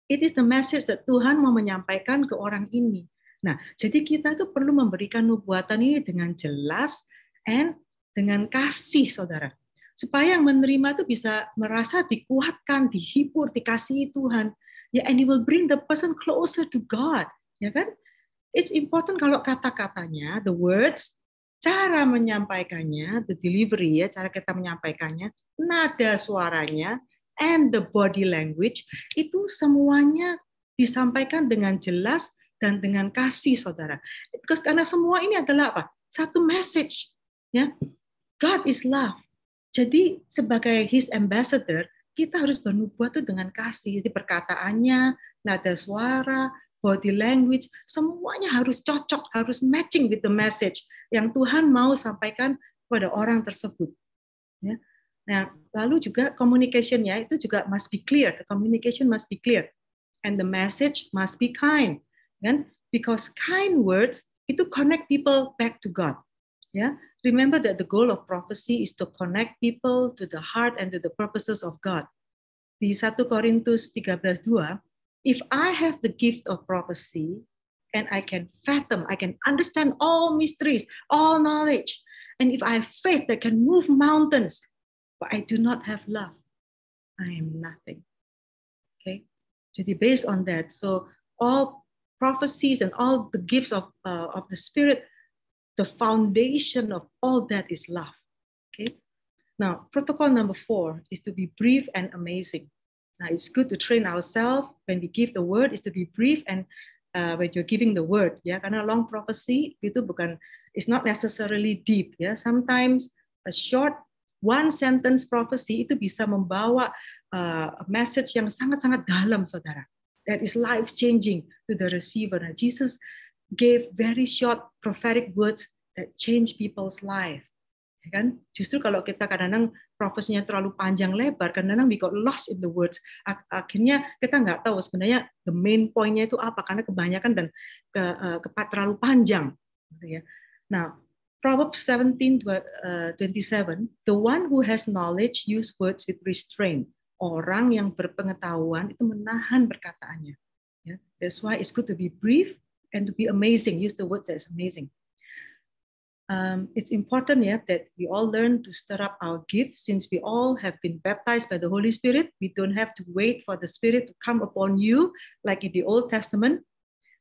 It is the message that Tuhan mau menyampaikan ke orang ini. Nah, jadi kita tuh perlu memberikan nubuatan ini dengan jelas and dengan kasih, saudara. Supaya yang menerima itu bisa merasa dikuatkan, dihibur, dikasihi Tuhan. Ya, and it will bring the person closer to God, ya kan? It's important kalau kata-katanya, the words, cara menyampaikannya, the delivery ya, cara kita menyampaikannya, nada suaranya, and the body language, itu semuanya disampaikan dengan jelas dan dengan kasih, saudara. Because karena semua ini adalah apa? Satu message, ya. God is love. Jadi sebagai His ambassador, kita harus bernubuat itu dengan kasih. Jadi perkataannya, nada suara, body language, semuanya harus cocok, harus matching with the message yang Tuhan mau sampaikan kepada orang tersebut. Ya. Nah, lalu juga communication-nya itu juga must be clear. The communication must be clear, and the message must be kind. Kan? Because kind words itu connect people back to God. Ya. Remember that the goal of prophecy is to connect people to the heart and to the purposes of God. Di 1 Korintus 13:2, if I have the gift of prophecy and I can fathom, I can understand all mysteries, all knowledge, and if I have faith that can move mountains, but I do not have love, I am nothing. Okay? Jadi based on that, so all prophecies and all the gifts of the Spirit, the foundation of all that is love. Okay. Now, protocol number 4 is to be brief and amazing. Now, it's good to train ourselves when we give the word is to be brief and when you're giving the word, ya, karena long prophecy itu bukan, it's not necessarily deep, ya. Sometimes a short one sentence prophecy itu bisa membawa a message yang sangat-sangat dalam, saudara. That is life changing to the receiver. Nah, Jesus gave very short prophetic words that change people's life. Ya kan? Justru kalau kita kadang-kadang profesinya terlalu panjang lebar, kadang-kadang we got lost in the words. Akhirnya kita nggak tahu sebenarnya the main point-nya itu apa, karena kebanyakan dan terlalu panjang. Gitu ya. Nah, Proverbs 17:27, the one who has knowledge use words with restraint. Orang yang berpengetahuan itu menahan perkataannya. Ya, that's why it's good to be brief and to be amazing. Use the words that's amazing. It's important, yeah, that we all learn to stir up our gift. Since we all have been baptized by the Holy Spirit, we don't have to wait for the Spirit to come upon you like in the Old Testament.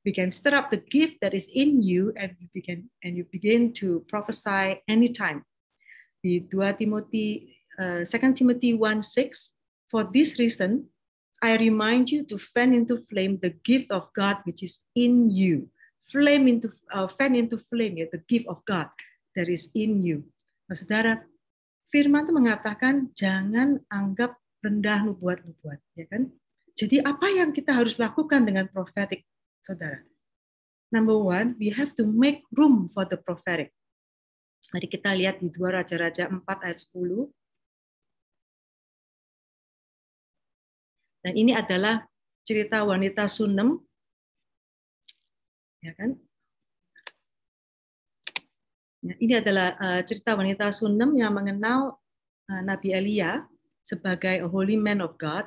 We can stir up the gift that is in you, and you begin to prophesy anytime. Di 2 Timothy 1:6, for this reason, I remind you to fan into flame the gift of God which is in you. Fan into flame, ya, the gift of God that is in you. Nah, saudara, firman itu mengatakan jangan anggap rendah nubuat-nubuat, ya kan? Jadi apa yang kita harus lakukan dengan prophetic, saudara? Number one, we have to make room for the prophetic. Mari kita lihat di 2 Raja-Raja 4 ayat 10. Dan ini adalah cerita wanita Sunem, ya kan? Nah, ini adalah cerita wanita Sunem yang mengenal Nabi Elia sebagai a holy man of God.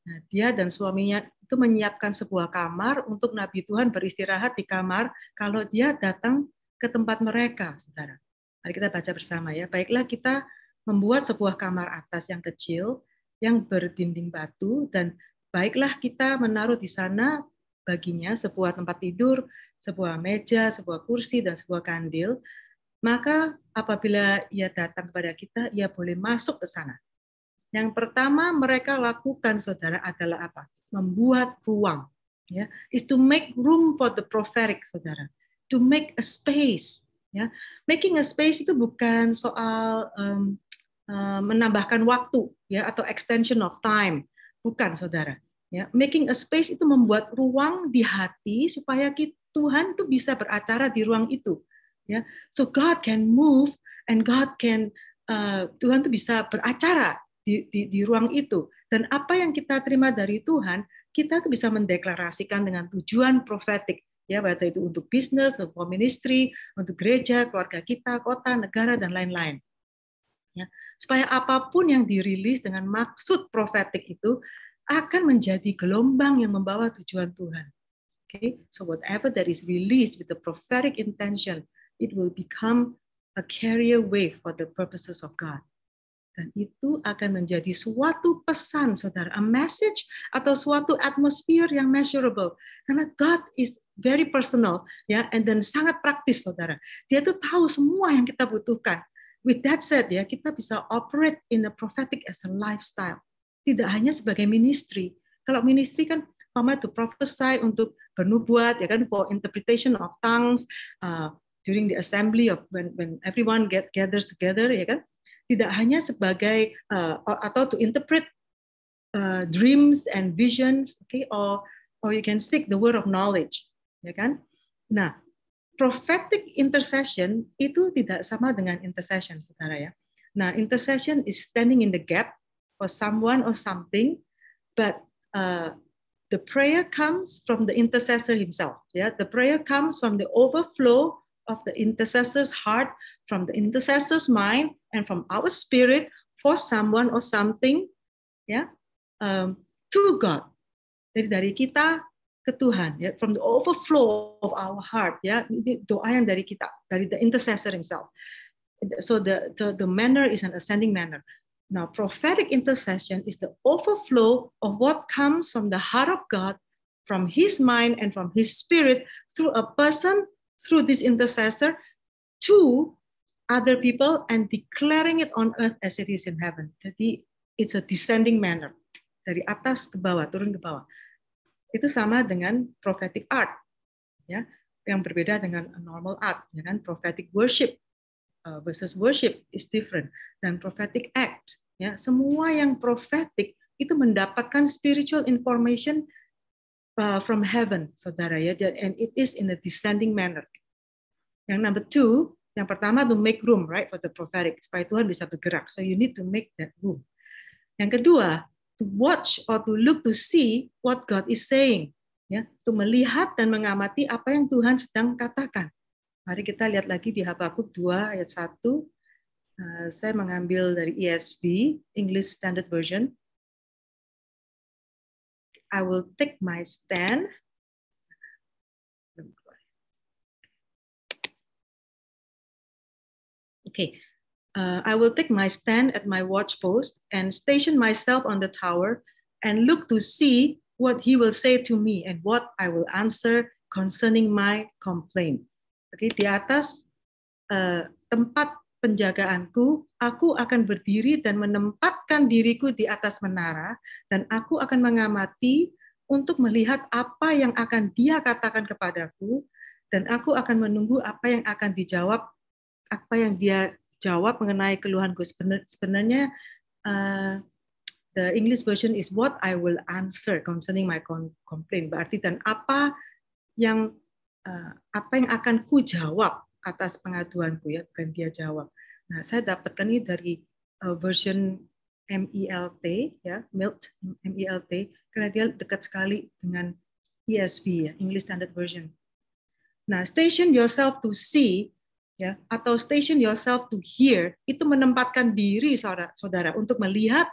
Nah, dia dan suaminya itu menyiapkan sebuah kamar untuk Nabi Tuhan beristirahat di kamar kalau dia datang ke tempat mereka, saudara. Mari kita baca bersama, ya. Baiklah, kita membuat sebuah kamar atas yang kecil yang berdinding batu, dan baiklah kita menaruh di sana baginya sebuah tempat tidur, sebuah meja, sebuah kursi, dan sebuah kandil. Maka apabila ia datang kepada kita, ia boleh masuk ke sana. Yang pertama mereka lakukan, saudara, adalah apa? Membuat ruang. Ya, is to make room for the prophetic, saudara. To make a space. Ya, making a space itu bukan soal menambahkan waktu, ya, atau extension of time, bukan, saudara. Ya, making a space itu membuat ruang di hati supaya Tuhan itu bisa beracara di ruang itu. Ya, so God can move and God can Tuhan itu bisa beracara di ruang itu, dan apa yang kita terima dari Tuhan kita tuh bisa mendeklarasikan dengan tujuan prophetic, ya, baik itu untuk bisnis, untuk ministry, untuk gereja, keluarga kita, kota, negara, dan lain-lain. Ya, supaya apapun yang dirilis dengan maksud prophetic itu akan menjadi gelombang yang membawa tujuan Tuhan. Okay, so whatever that is released with the prophetic intention, it will become a carrier wave for the purposes of God. Dan itu akan menjadi suatu pesan, saudara, a message atau suatu atmosphere yang measurable. Karena God is very personal, ya, and then sangat praktis, saudara. Dia tuh tahu semua yang kita butuhkan. With that said, ya, kita bisa operate in the prophetic as a lifestyle. Tidak hanya sebagai ministry. Kalau ministry kan, to prophesy, untuk bernubuat, ya kan, for interpretation of tongues, during the assembly of when everyone gathers together, ya kan, tidak hanya sebagai atau to interpret dreams and visions, okay, or you can speak the word of knowledge, ya kan. Nah, prophetic intercession itu tidak sama dengan intercession, saudara, ya. Nah, intercession is standing in the gap for someone or something, but the prayer comes from the intercessor himself. Yeah, the prayer comes from the overflow of the intercessor's heart, from the intercessor's mind, and from our spirit for someone or something, ya, to God. Jadi dari kita ke Tuhan, ya, from the overflow of our heart, ya, doa yang dari kita, dari the intercessor himself. So the manner is an ascending manner. Now, prophetic intercession is the overflow of what comes from the heart of God, from His mind and from His spirit through a person, through this intercessor, to other people, and declaring it on earth as it is in heaven. Jadi it's a descending manner, dari atas ke bawah, turun ke bawah. Itu sama dengan prophetic art. ya, yang berbeda dengan normal act, ya kan? Prophetic worship versus worship is different, dan prophetic act, ya, semua yang prophetic itu mendapatkan spiritual information from heaven, saudara, ya, and it is in a descending manner. Yang number two, yang pertama to make room, right, for the prophetic, supaya Tuhan bisa bergerak. So you need to make that room. Yang kedua, to watch or to look to see what God is saying, ya, to melihat dan mengamati apa yang Tuhan sedang katakan. Mari kita lihat lagi di Habakuk 2 ayat 1. Saya mengambil dari ESV, English Standard Version. I will take my stand. Okay. I will take my stand at my watch post and station myself on the tower and look to see what he will say to me and what I will answer concerning my complaint. Oke, di atas tempat penjagaanku, aku akan berdiri dan menempatkan diriku di atas menara, dan aku akan mengamati untuk melihat apa yang akan dia katakan kepadaku, dan aku akan menunggu apa yang akan dijawab, apa yang dia jawab mengenai keluhanku. Sebenarnya the English version is what I will answer concerning my complaint. Berarti dan apa yang akan ku jawab atas pengaduanku, ya, bukan dia jawab. Nah, saya dapatkan ini dari version MELT, ya, MELT, karena dia dekat sekali dengan ESV, ya, English Standard Version. Nah, station yourself to see, ya, atau station yourself to hear, itu menempatkan diri saudara untuk melihat,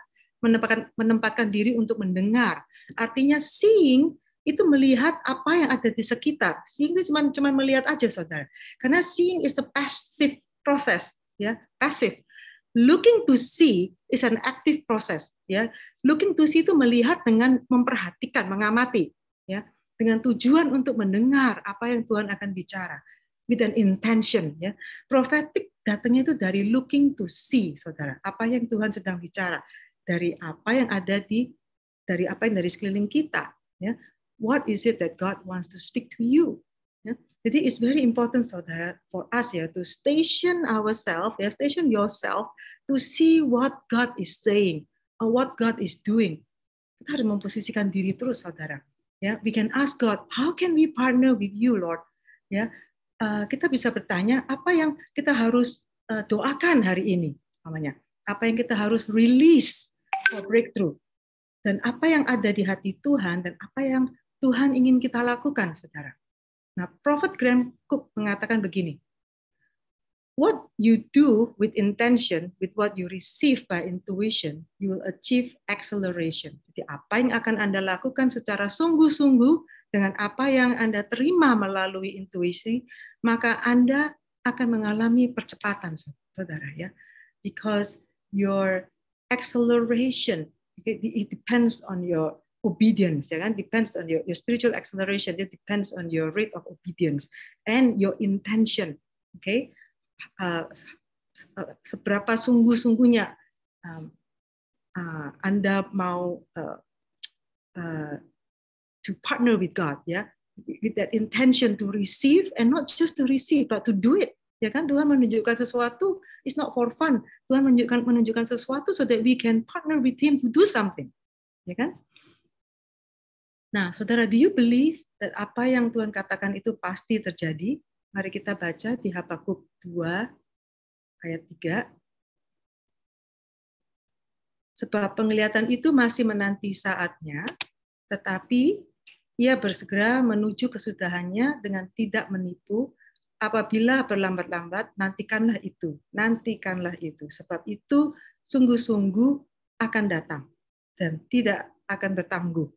menempatkan diri untuk mendengar. Artinya seeing itu melihat apa yang ada di sekitar. Seeing itu cuma melihat aja, saudara. Karena seeing is a passive process, ya, passive. Looking to see is an active process, ya. Looking to see itu melihat dengan memperhatikan, mengamati, ya, dengan tujuan untuk mendengar apa yang Tuhan akan bicara, with an intention, ya. Prophetic datangnya itu dari looking to see, saudara. Apa yang Tuhan sedang bicara, dari apa yang ada dari apa yang dari sekeliling kita, ya. What is it that God wants to speak to you? Ya. Jadi it's very important, saudara, for us, ya, to station ourselves, ya, station yourself to see what God is saying or what God is doing. Kita harus memposisikan diri terus, saudara. Ya, we can ask God, how can we partner with you, Lord? Ya, kita bisa bertanya apa yang kita harus doakan hari ini, namanya. Apa yang kita harus release for breakthrough, dan apa yang ada di hati Tuhan dan apa yang Tuhan ingin kita lakukan, saudara. Nah, Prophet Graham Cook mengatakan begini, what you do with intention, with what you receive by intuition, you will achieve acceleration. Jadi apa yang akan Anda lakukan secara sungguh-sungguh dengan apa yang Anda terima melalui intuisi, maka Anda akan mengalami percepatan, saudara, ya. Because your acceleration, it depends on your obedience, ya kan? Depends on your spiritual acceleration. It depends on your rate of obedience and your intention. Okay, seberapa sungguh-sungguhnya Anda mau to partner with God, ya, with that intention to receive, and not just to receive, but to do it. Ya kan, Tuhan menunjukkan sesuatu, it's not for fun. Tuhan menunjukkan sesuatu so that we can partner with Him to do something. Ya kan? Nah, saudara, do you believe that apa yang Tuhan katakan itu pasti terjadi? Mari kita baca di Habakuk 2 ayat 3. Sebab penglihatan itu masih menanti saatnya, tetapi ia bersegera menuju kesudahannya dengan tidak menipu. Apabila berlambat-lambat, nantikanlah itu, sebab itu sungguh-sungguh akan datang dan tidak akan bertangguh.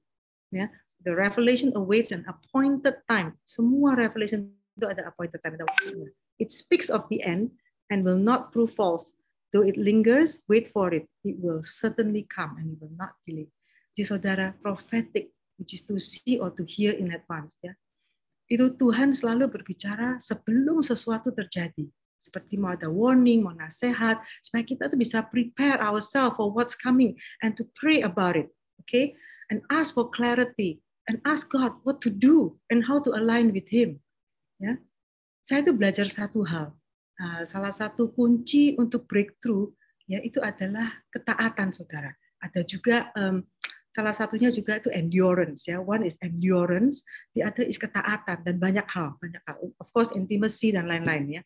Ya, the revelation awaits an appointed time. Semua revelation itu ada appointed time. It speaks of the end and will not prove false. Though it lingers, wait for it. It will certainly come and it will not delay. Jadi saudara, prophetic, which is to see or to hear in advance, ya. Itu Tuhan selalu berbicara sebelum sesuatu terjadi. Seperti mau ada warning, mau nasihat, supaya kita tuh bisa prepare ourselves for what's coming and to pray about it. Okay? And ask for clarity and ask God what to do and how to align with Him. Ya, saya itu belajar satu hal. Salah satu kunci untuk breakthrough ya itu adalah ketaatan, saudara. Ada juga salah satunya juga itu endurance ya. One is endurance, the other is ketaatan dan banyak hal. Of course intimacy dan lain-lain ya.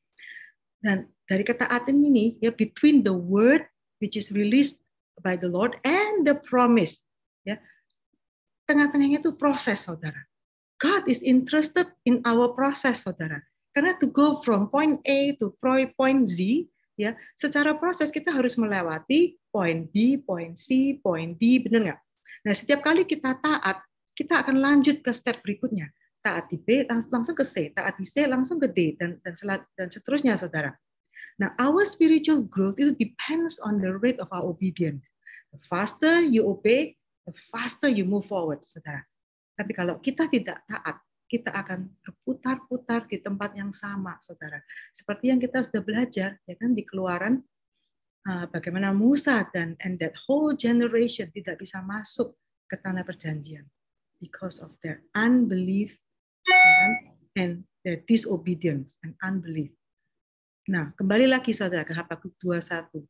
Dan dari ketaatan ini ya between the word which is released by the Lord and the promise ya. Tengah-tengahnya itu proses, saudara. God is interested in our process, saudara. Karena to go from point A to point Z, ya, secara proses kita harus melewati point B, point C, point D, benar nggak? Nah, setiap kali kita taat, kita akan lanjut ke step berikutnya. Taat di B, langsung ke C, taat di C, langsung ke D, dan seterusnya, saudara. Nah, our spiritual growth itu depends on the rate of our obedience. The faster you obey, the faster you move forward, saudara. Tapi kalau kita tidak taat, kita akan berputar-putar di tempat yang sama, saudara. Seperti yang kita sudah belajar, ya kan, di Keluaran, bagaimana Musa dan that whole generation tidak bisa masuk ke tanah perjanjian because of their unbelief, ya kan, and their disobedience and unbelief. Nah, kembali lagi saudara ke Habakuk 2:1.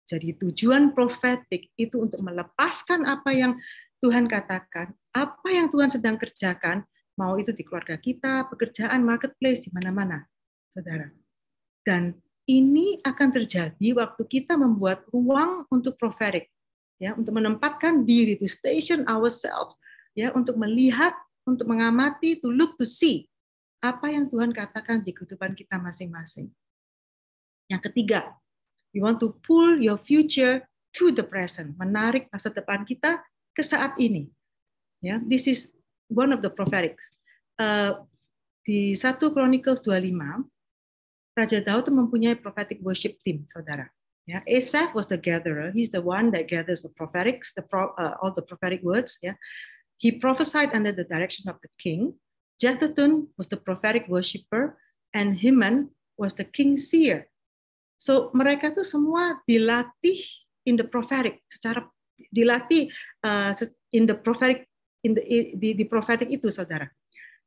Jadi tujuan profetik itu untuk melepaskan apa yang Tuhan katakan, apa yang Tuhan sedang kerjakan, mau itu di keluarga kita, pekerjaan, marketplace, di mana-mana, saudara. Dan ini akan terjadi waktu kita membuat ruang untuk prophetic, ya, untuk menempatkan diri, to station ourselves, ya, untuk melihat, untuk mengamati, to look, to see apa yang Tuhan katakan di kehidupan kita masing-masing. Yang ketiga, you want to pull your future to the present, menarik masa depan kita ke saat ini. Ya, this is one of the prophetic. Di 1 Chronicles 25, Raja Daud mempunyai prophetic worship team, saudara. Ya, Asaph was the gatherer. He's the one that gathers the prophetics, all the prophetic words. Ya, he prophesied under the direction of the king. Jeduthun was the prophetic worshipper, and Heman was the king seer. So mereka tuh semua dilatih in the prophetic, secara dilatih in the prophetic, di prophetic itu, saudara.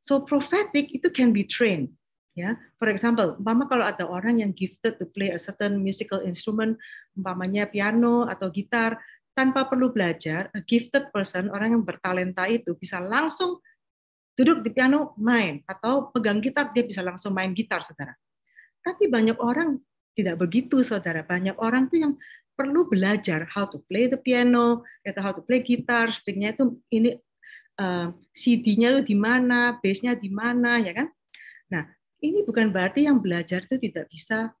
So prophetic itu can be trained. Ya, for example, umpama kalau ada orang yang gifted to play a certain musical instrument, umpamanya piano atau gitar, tanpa perlu belajar, a gifted person, orang yang bertalenta itu bisa langsung duduk di piano main, atau pegang gitar dia bisa langsung main gitar, saudara. Tapi banyak orang tidak begitu, saudara. Banyak orang tuh yang perlu belajar how to play the piano, atau how to play gitar, stringnya itu ini CD-nya itu di mana, bass-nya di mana, ya kan? Nah, ini bukan berarti yang belajar itu tidak bisa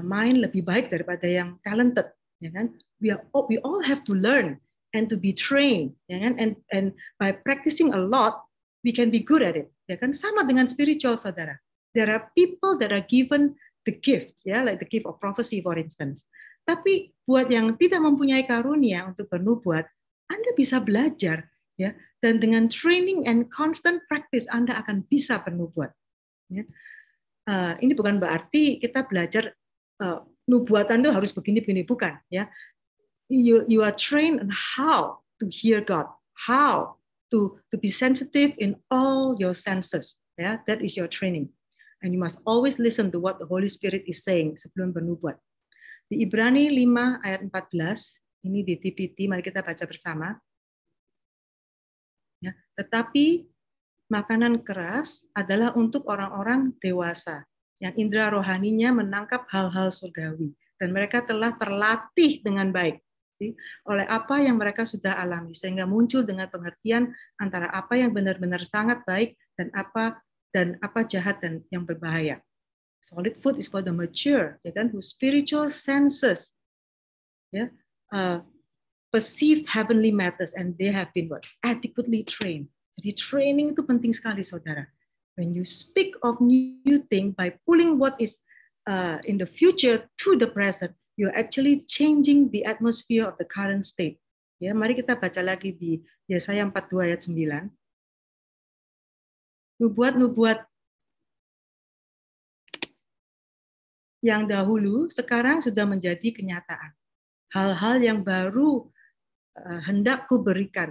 main lebih baik daripada yang talented, ya kan? We all have to learn and to be trained, ya kan? And by practicing a lot, we can be good at it, ya kan? Sama dengan spiritual, saudara. There are people that are given the gift, ya, like the gift of prophecy, for instance. Tapi buat yang tidak mempunyai karunia untuk bernubuat, Anda bisa belajar, ya, dan dengan training and constant practice Anda akan bisa bernubuat. Ya. Ini bukan berarti kita belajar nubuatan itu harus begini-begini, bukan, ya. You are trained on how to hear God, how to be sensitive in all your senses, ya. That is your training. And you must always listen to what the Holy Spirit is saying sebelum bernubuat. Di Ibrani 5 ayat 14, ini di TPT, mari kita baca bersama. Ya, tetapi makanan keras adalah untuk orang-orang dewasa yang indera rohaninya menangkap hal-hal surgawi dan mereka telah terlatih dengan baik oleh apa yang mereka sudah alami sehingga muncul dengan pengertian antara apa yang benar-benar sangat baik dan apa jahat dan yang berbahaya. Solid food is for the mature, ya kan, whose spiritual senses, ya, perceived heavenly matters and they have been adequately trained. Jadi training itu penting sekali, saudara. When you speak of new thing by pulling what is in the future to the present, you're actually changing the atmosphere of the current state. Ya, mari kita baca lagi di Yesaya 42 ayat 9. Nubuat-nubuat yang dahulu sekarang sudah menjadi kenyataan. Hal-hal yang baru hendak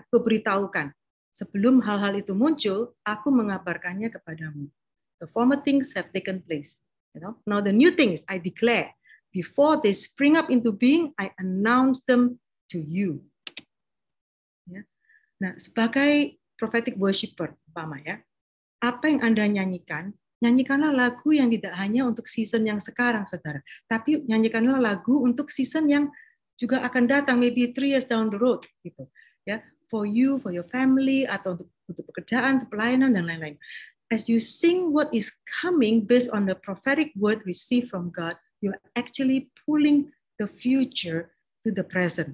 kuberitahukan. Sebelum hal-hal itu muncul, aku mengabarkannya kepadamu. The former things have taken place. Now the new things I declare. Before they spring up into being, I announce them to you. Ya. Nah, sebagai prophetic worshiper, ya, apa yang Anda nyanyikan, nyanyikanlah lagu yang tidak hanya untuk season yang sekarang, saudara, tapi nyanyikanlah lagu untuk season yang juga akan datang, maybe 3 years down the road, gitu. Ya, for you, for your family, atau untuk pekerjaan, untuk pelayanan dan lain-lain. As you sing what is coming based on the prophetic word received from God, you're actually pulling the future to the present.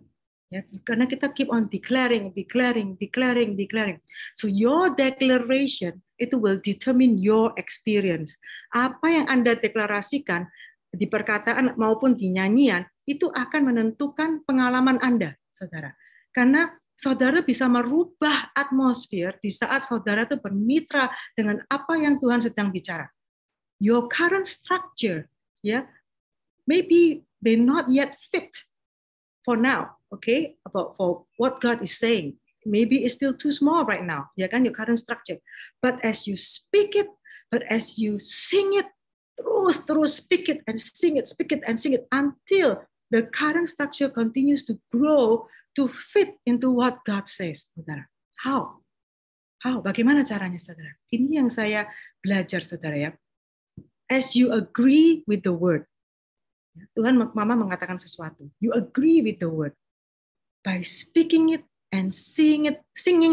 Ya, karena kita keep on declaring. So your declaration itu will determine your experience. Apa yang Anda deklarasikan di perkataan maupun di nyanyian itu akan menentukan pengalaman Anda, saudara. Karena saudara bisa merubah atmosfer di saat saudara itu bermitra dengan apa yang Tuhan sedang bicara. Your current structure, ya, maybe may not yet fit for now, okay, for what God is saying. Maybe it's still too small right now, ya kan, your current structure. But as you speak it, but as you sing it, terus speak it and sing it until the current structure continues to grow to fit into what God says, saudara. How? Bagaimana caranya, saudara? Ini yang saya belajar, saudara, ya. As you agree with the word, Tuhan, Mama mengatakan sesuatu. You agree with the word by speaking it and singing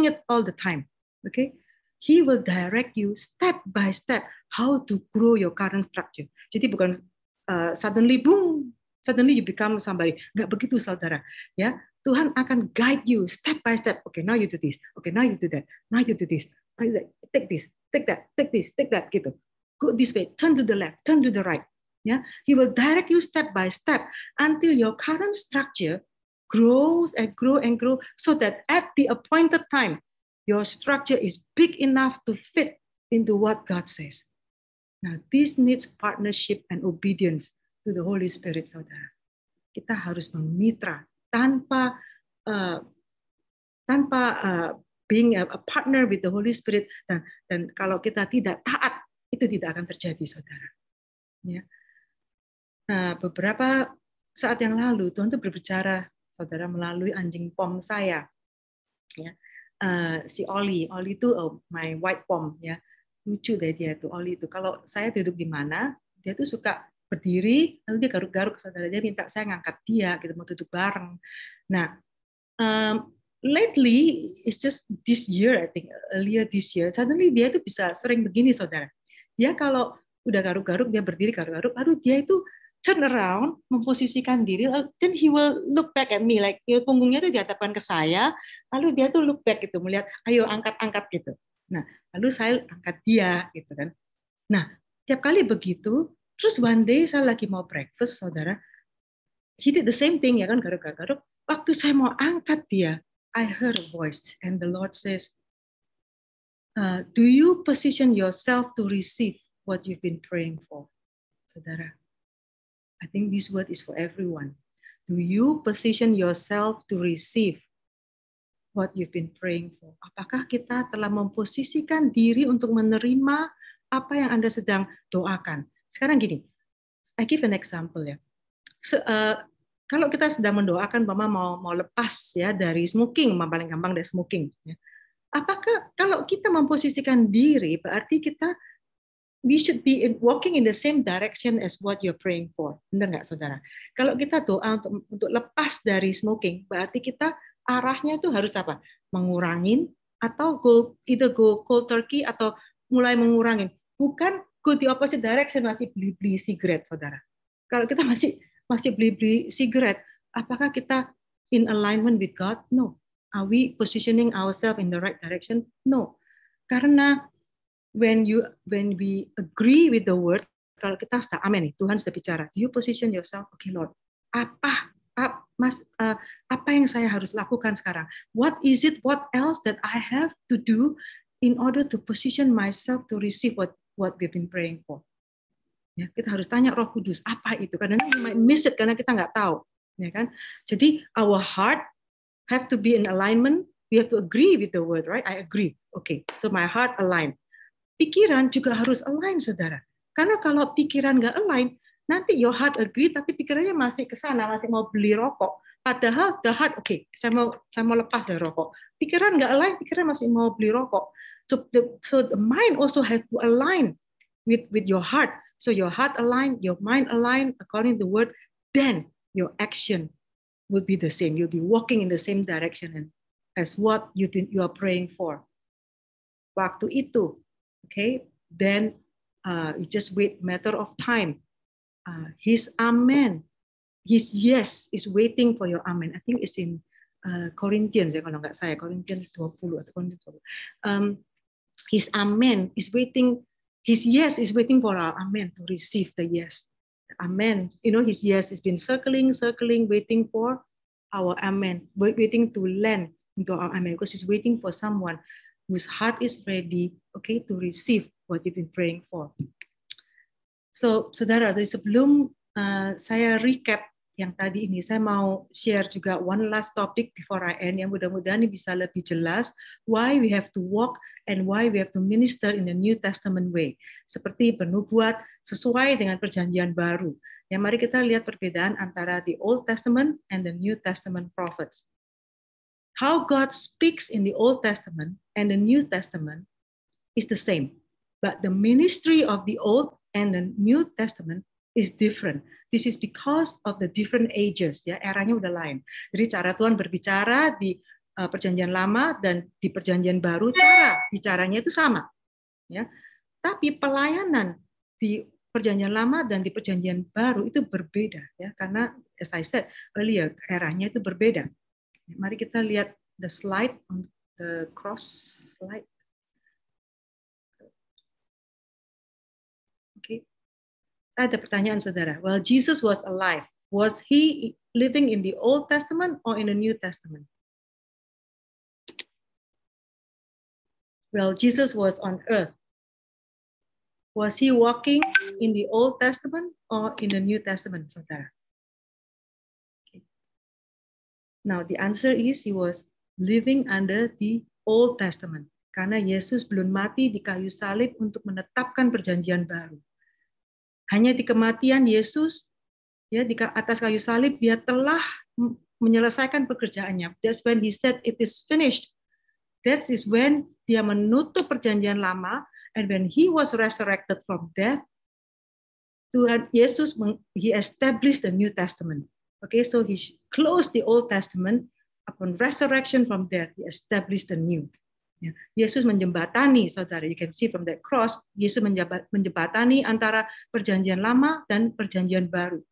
it all the time. Okay, He will direct you step by step how to grow your current structure. Jadi bukan suddenly you become somebody. Nggak begitu, saudara. Ya, Tuhan akan guide you step by step. Okay, now you do this. Okay, now you do that. Now you do this. Take this, take that, take this, take that. Gitu. Go this way. Turn to the left. Turn to the right. Yeah, He will direct you step by step until your current structure grows and grow so that at the appointed time, your structure is big enough to fit into what God says. Now, this needs partnership and obedience to the Holy Spirit, saudara. Kita harus memitra tanpa being a partner with the Holy Spirit, dan kalau kita tidak taat, itu tidak akan terjadi, saudara. Ya. Nah, beberapa saat yang lalu Tuhan tuh berbicara, saudara, melalui anjing pom saya, ya, si Oli itu my white pom, ya, lucu deh dia tuh Oli itu. Kalau saya duduk di mana, dia tuh suka berdiri, lalu dia garuk-garuk, saudara, dia minta saya ngangkat dia, gitu, mau duduk bareng. Nah, lately, it's just this year, I think earlier this year, suddenly dia tuh bisa sering begini, saudara. Dia kalau udah garuk-garuk, dia berdiri garuk-garuk, lalu dia itu turn around, memposisikan diri, then he will look back at me, like punggungnya tuh dihadapkan ke saya, lalu dia tuh look back gitu, melihat, ayo angkat-angkat gitu. Nah, lalu saya angkat dia gitu kan. Nah, tiap kali begitu, terus one day saya lagi mau breakfast, saudara, he did the same thing, ya kan, garuk-garuk. Waktu saya mau angkat dia, I heard a voice, and the Lord says, do you position yourself to receive what you've been praying for, saudara? I think this word is for everyone. Do you position yourself to receive what you've been praying for? Apakah kita telah memposisikan diri untuk menerima apa yang Anda sedang doakan? Sekarang gini, I give an example, ya. Kalau kita sedang mendoakan, Mama mau lepas, ya, dari smoking, paling gampang dari smoking. Ya. Apakah kalau kita memposisikan diri, berarti we should be walking in the same direction as what you're praying for. Benar nggak, saudara? Kalau kita doa untuk lepas dari smoking, berarti kita arahnya itu harus apa? Mengurangin atau either go cold turkey atau mulai mengurangin. Bukan go the opposite direction, masih beli sigaret, saudara. Kalau kita masih beli sigaret, apakah kita in alignment with God? No. Are we positioning ourselves in the right direction? No. Karena when we agree with the word, kalau kita sudah amen nih, Tuhan sudah bicara, do you position yourself? Okay, Lord, apa yang saya harus lakukan sekarang? What else that I have to do in order to position myself to receive what we've been praying for? Ya, kita harus tanya Roh Kudus, apa itu? Kadang-kadang we might miss it karena kita nggak tahu, ya kan? Jadi our heart have to be in alignment. We have to agree with the word, right? I agree. Okay, so my heart aligned. pikiran juga harus align, saudara. Karena kalau pikiran nggak align, nanti your heart agree, tapi pikirannya masih ke sana, masih mau beli rokok. Padahal the heart, oke, saya mau lepas dari rokok. Pikiran nggak align, pikiran masih mau beli rokok. So the mind also have to align with your heart. So your heart align, your mind align according to the word, then your action will be the same. You'll be walking in the same direction as what you are praying for. Waktu itu, okay, then you just wait matter of time. His amen, his yes is waiting for your amen. I think it's in Corinthians ya kalau nggak saya, Corinthians 20 atau Corinthians 20. His amen is waiting. His yes is waiting for our amen to receive the yes. Amen. You know, his yes has been circling, waiting for our amen, waiting to land into our amen, because he's waiting for someone whose heart is ready, okay, to receive what you've been praying for. So, saudara, sebelum saya recap yang tadi ini, saya mau share juga one last topic before I end, yang mudah-mudahan ini bisa lebih jelas why we have to walk and why we have to minister in the New Testament way, seperti bernubuat sesuai dengan perjanjian baru. Ya, mari kita lihat perbedaan antara the Old Testament and the New Testament prophets. How God speaks in the Old Testament and the New Testament is the same, but the ministry of the Old and the New Testament is different. This is because of the different ages, ya, eranya udah lain. Jadi cara Tuhan berbicara di perjanjian lama dan di perjanjian baru, cara bicaranya itu sama, ya. Tapi pelayanan di perjanjian lama dan di perjanjian baru itu berbeda, ya, karena as I said earlier, eranya itu berbeda. Mari kita lihat the slide on the cross slide. Oke. Ada pertanyaan, saudara. Well, Jesus was alive. Was he living in the Old Testament or in the New Testament? Well, Jesus was on earth. Was he walking in the Old Testament or in the New Testament, saudara? Okay. Now, the answer is he was living under the Old Testament. Karena Yesus belum mati di kayu salib untuk menetapkan perjanjian baru. Hanya di kematian Yesus, ya, di atas kayu salib, dia telah menyelesaikan pekerjaannya. That's when he said it is finished. That is when dia menutup perjanjian lama, and when he was resurrected from death, Tuhan Yesus he established the New Testament. Okay, so he closed the Old Testament. Upon resurrection from death, he established the new. Ya, Yesus menjembatani, saudara. You can see from that cross, Yesus menjembatani antara perjanjian lama dan perjanjian baru.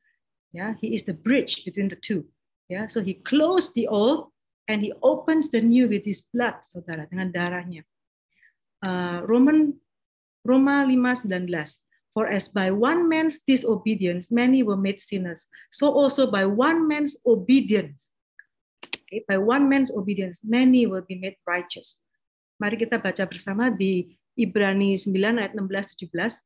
Ya, he is the bridge between the two. Ya, so he closed the old and he opens the new with his blood, saudara, dengan darahnya. Roma 5:19. For as by one man's disobedience many were made sinners, so also by one man's obedience, okay, by one man's obedience many will be made righteous. Mari kita baca bersama di Ibrani 9 ayat 16-17.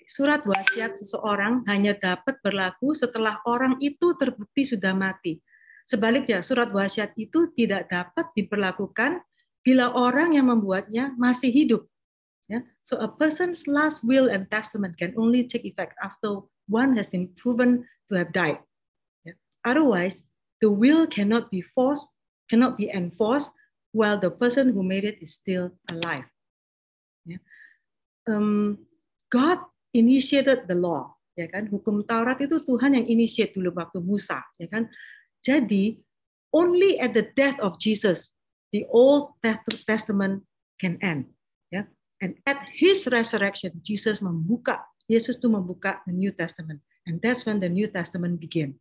Surat wasiat seseorang hanya dapat berlaku setelah orang itu terbukti sudah mati. Sebaliknya, surat wasiat itu tidak dapat diberlakukan bila orang yang membuatnya masih hidup. Ya, so a person's last will and testament can only take effect after one has been proven to have died. Ya. Otherwise, the will cannot be enforced while the person who made it is still alive. Ya. God initiated the law, ya kan? Hukum Taurat itu Tuhan yang initiate dulu waktu Musa, ya kan? Jadi only at the death of Jesus the Old Testament can end, ya. And at his resurrection Yesus itu membuka the New Testament, and that's when the New Testament began.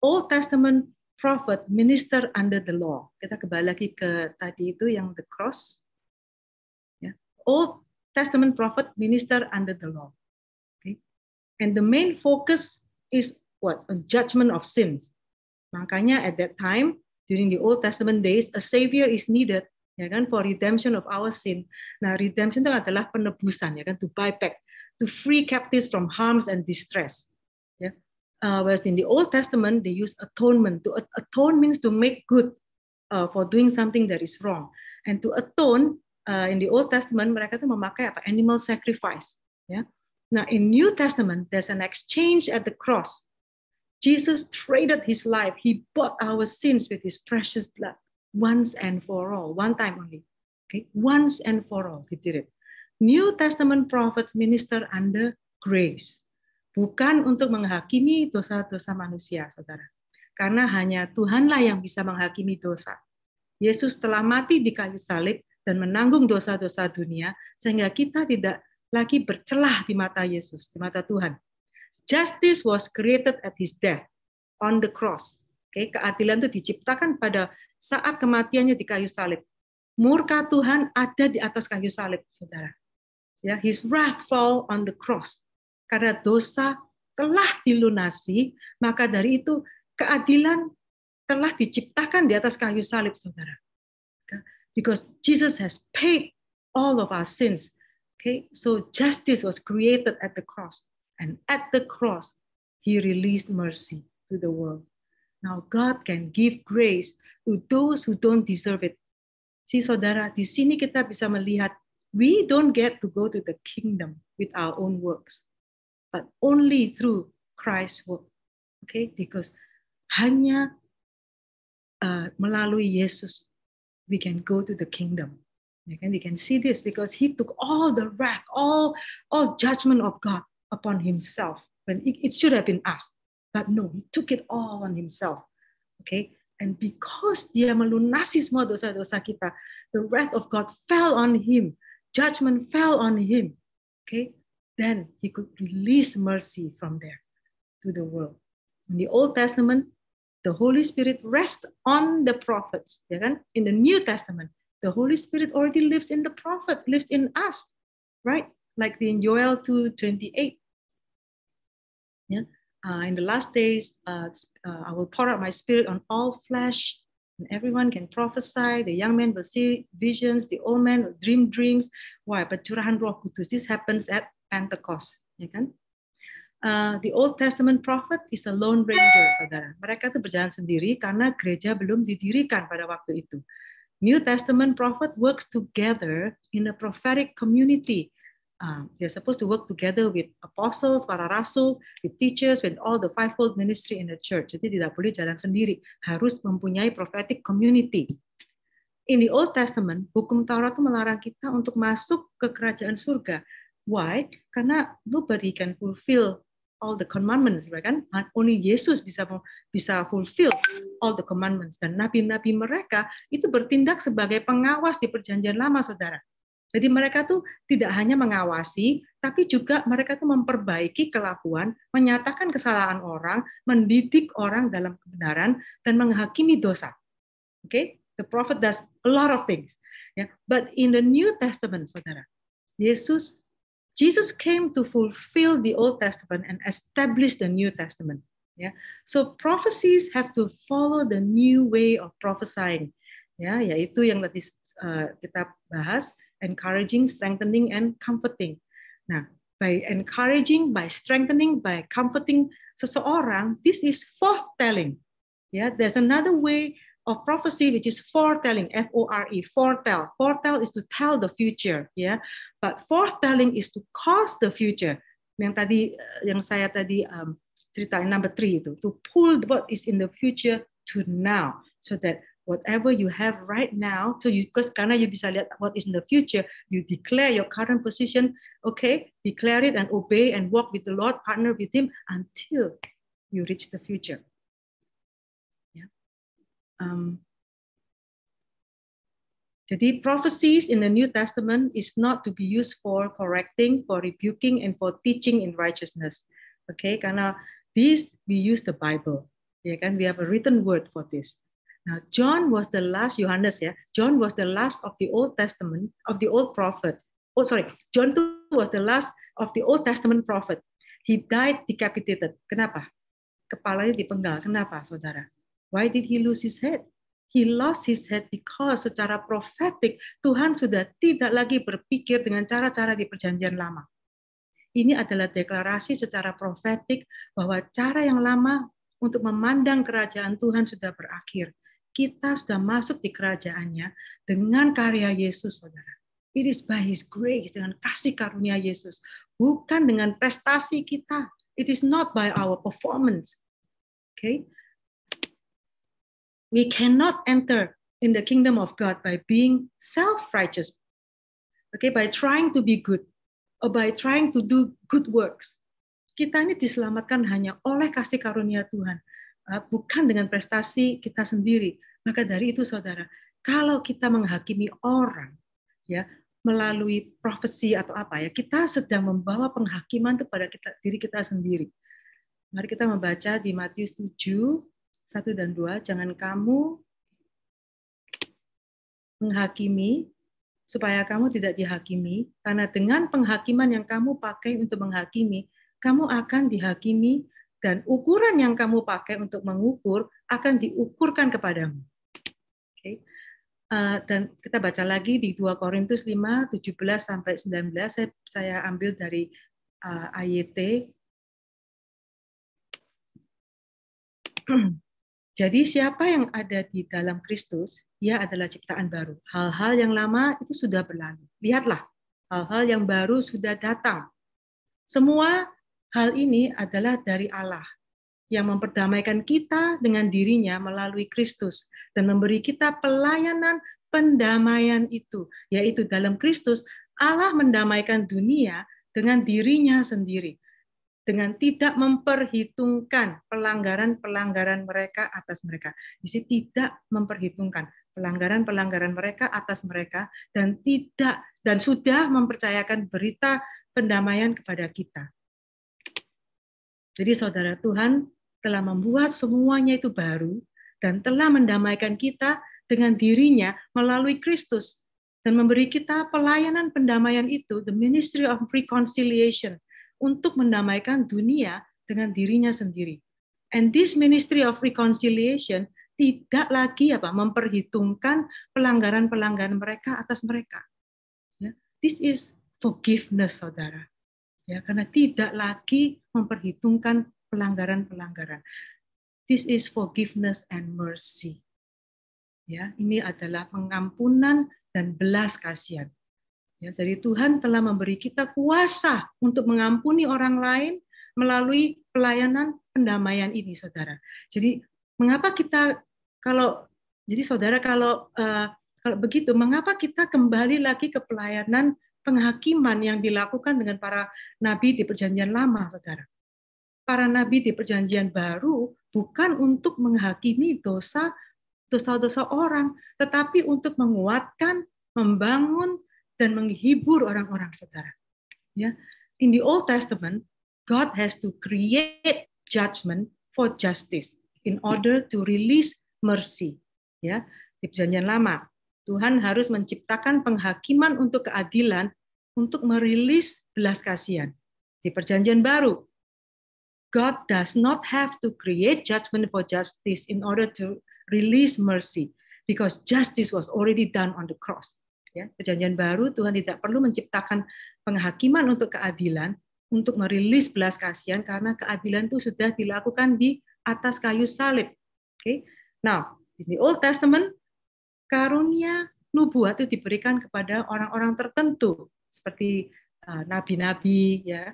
Old Testament prophet minister under the law. Kita kembali lagi ke tadi itu yang the cross. Ya. Old Testament prophet minister under the law. Okay. And the main focus is what? On judgment of sins. Makanya at that time, during the Old Testament days, a savior is needed, ya kan, for redemption of our sin. Nah, redemption itu adalah penebusan, ya kan, to buy back, to free captives from harms and distress. Ya. Whereas in the Old Testament, they use atonement. To atone means to make good for doing something that is wrong. And to atone, in the Old Testament mereka tuh memakai apa? Animal sacrifice. Ya. Now in New Testament there's an exchange at the cross. Jesus traded his life. He bought our sins with his precious blood once and for all, one time only. Okay, once and for all he did it. New Testament prophets minister under grace, bukan untuk menghakimi dosa-dosa manusia, saudara. Karena hanya Tuhanlah yang bisa menghakimi dosa. Yesus telah mati di kayu salib dan menanggung dosa-dosa dunia, sehingga kita tidak lagi bercelah di mata Yesus, di mata Tuhan. Justice was created at his death on the cross. Okay, keadilan itu diciptakan pada saat kematiannya di kayu salib. Murka Tuhan ada di atas kayu salib, saudara. Ya, his wrath fall on the cross. Karena dosa telah dilunasi, maka dari itu keadilan telah diciptakan di atas kayu salib, saudara. Because Jesus has paid all of our sins. Okay, so justice was created at the cross, and at the cross, He released mercy to the world. Now God can give grace to those who don't deserve it. See, saudara, di sini kita bisa melihat we don't get to go to the kingdom with our own works, but only through Christ's work. Okay, because hanya melalui Yesus we can go to the kingdom. Okay? We can see this because he took all the wrath, all judgment of God upon himself. When it should have been us, but no, he took it all on himself. Okay, and because dia melunasi semua dosa-dosa kita, the wrath of God fell on him, judgment fell on him. Okay, then he could release mercy from there to the world. In the Old Testament, the Holy Spirit rests on the prophets. Ya kan? In the New Testament, the Holy Spirit already lives in the prophet, lives in us, right? Like in Joel 2:28. Yeah. In the last days, I will pour out my spirit on all flesh, and everyone can prophesy. The young men will see visions, the old men will dream dreams. Why? Pencurahan Roh Kudus. This happens at Pentecost. Ya kan? The Old Testament prophet is a lone ranger, saudara. Mereka itu berjalan sendiri karena gereja belum didirikan pada waktu itu. New Testament prophet works together in a prophetic community. They're supposed to work together with apostles, para rasul, with teachers, with all the fivefold ministry in the church. Jadi tidak boleh jalan sendiri, harus mempunyai prophetic community. In the Old Testament, hukum Taurat itu melarang kita untuk masuk ke kerajaan surga. Why? Karena nobody can fulfill all the commandments, kan? Only Yesus bisa fulfill all the commandments. Dan nabi-nabi mereka itu bertindak sebagai pengawas di perjanjian lama, saudara. Jadi mereka tuh tidak hanya mengawasi, tapi juga mereka tuh memperbaiki kelakuan, menyatakan kesalahan orang, mendidik orang dalam kebenaran, dan menghakimi dosa. Okay? The prophet does a lot of things. Yeah? But in the New Testament, saudara, Jesus came to fulfill the Old Testament and establish the New Testament. Yeah. So prophecies have to follow the new way of prophesying. Ya, yaitu yang tadi kita bahas, encouraging, strengthening, and comforting. Nah, by encouraging, by strengthening, by comforting seseorang, this is foretelling. Yeah, there's another way of prophecy, which is foretelling, F-O-R-E, foretell. Foretell is to tell the future, ya. Yeah? But foretelling is to cause the future. Yang saya tadi ceritain number 3 itu, to pull what is in the future to now, so that whatever you have right now, so karena you bisa lihat what is in the future, you declare your current position, okay, declare it and obey and walk with the Lord, partner with Him until you reach the future. Jadi prophecies in the New Testament is not to be used for correcting, for rebuking, and for teaching in righteousness. Okay, karena these we use the Bible. Ya kan, we have a written word for this. Now John was the last, Yohanes ya. John was the last of the Old Testament of the old prophet. Oh sorry, John was the last of the Old Testament prophet. He died decapitated. Kenapa? Kepalanya dipenggal. Kenapa, saudara? Why did he lose his head? He lost his head because secara prophetik Tuhan sudah tidak lagi berpikir dengan cara-cara di perjanjian lama. Ini adalah deklarasi secara profetik bahwa cara yang lama untuk memandang kerajaan Tuhan sudah berakhir. kita sudah masuk di kerajaannya dengan karya Yesus, saudara. It is by His grace, dengan kasih karunia Yesus. Bukan dengan prestasi kita. It is not by our performance. Okay? We cannot enter in the kingdom of God by being self-righteous. Okay, by trying to be good or by trying to do good works. Kita ini diselamatkan hanya oleh kasih karunia Tuhan, bukan dengan prestasi kita sendiri. Maka dari itu, saudara, kalau kita menghakimi orang, ya, melalui profesi atau apa ya, kita sedang membawa penghakiman kepada diri kita sendiri. Mari kita membaca di Matius 7, 1 dan 2. Jangan kamu menghakimi supaya kamu tidak dihakimi, karena dengan penghakiman yang kamu pakai untuk menghakimi, kamu akan dihakimi, dan ukuran yang kamu pakai untuk mengukur akan diukurkan kepadamu. Okay. Dan kita baca lagi di 2 Korintus 5, 17-19, saya ambil dari AYT. Jadi siapa yang ada di dalam Kristus, ia adalah ciptaan baru. Hal-hal yang lama itu sudah berlalu. Lihatlah, hal-hal yang baru sudah datang. Semua hal ini adalah dari Allah yang memperdamaikan kita dengan dirinya melalui Kristus dan memberi kita pelayanan pendamaian itu, yaitu dalam Kristus Allah mendamaikan dunia dengan dirinya sendiri, dengan tidak memperhitungkan pelanggaran-pelanggaran mereka atas mereka. Di sini tidak memperhitungkan pelanggaran-pelanggaran mereka atas mereka, dan sudah mempercayakan berita pendamaian kepada kita. Jadi saudara, Tuhan telah membuat semuanya itu baru dan telah mendamaikan kita dengan dirinya melalui Kristus dan memberi kita pelayanan pendamaian itu, the ministry of reconciliation, untuk mendamaikan dunia dengan dirinya sendiri. And this ministry of reconciliation tidak lagi memperhitungkan pelanggaran-pelanggaran mereka atas mereka. Ya, this is forgiveness, saudara. Ya, karena tidak lagi memperhitungkan pelanggaran-pelanggaran. This is forgiveness and mercy. Ya, ini adalah pengampunan dan belas kasihan. Ya, jadi Tuhan telah memberi kita kuasa untuk mengampuni orang lain melalui pelayanan pendamaian ini, saudara. Jadi mengapa kita kalau begitu, mengapa kita kembali lagi ke pelayanan penghakiman yang dilakukan dengan para nabi di Perjanjian Lama, saudara? Para nabi di Perjanjian Baru bukan untuk menghakimi dosa-dosa orang, tetapi untuk menguatkan, membangun, dan menghibur orang-orang, saudara. Ya, in the Old Testament, God has to create judgment for justice in order to release mercy. Ya, di Perjanjian Lama, Tuhan harus menciptakan penghakiman untuk keadilan untuk merilis belas kasihan. Di Perjanjian Baru, God does not have to create judgment for justice in order to release mercy, because justice was already done on the cross. Ya, Perjanjian Baru, Tuhan tidak perlu menciptakan penghakiman untuk keadilan, untuk merilis belas kasihan, karena keadilan itu sudah dilakukan di atas kayu salib. Okay? Now, in the Old Testament, karunia nubuat itu diberikan kepada orang-orang tertentu, seperti nabi-nabi, ya,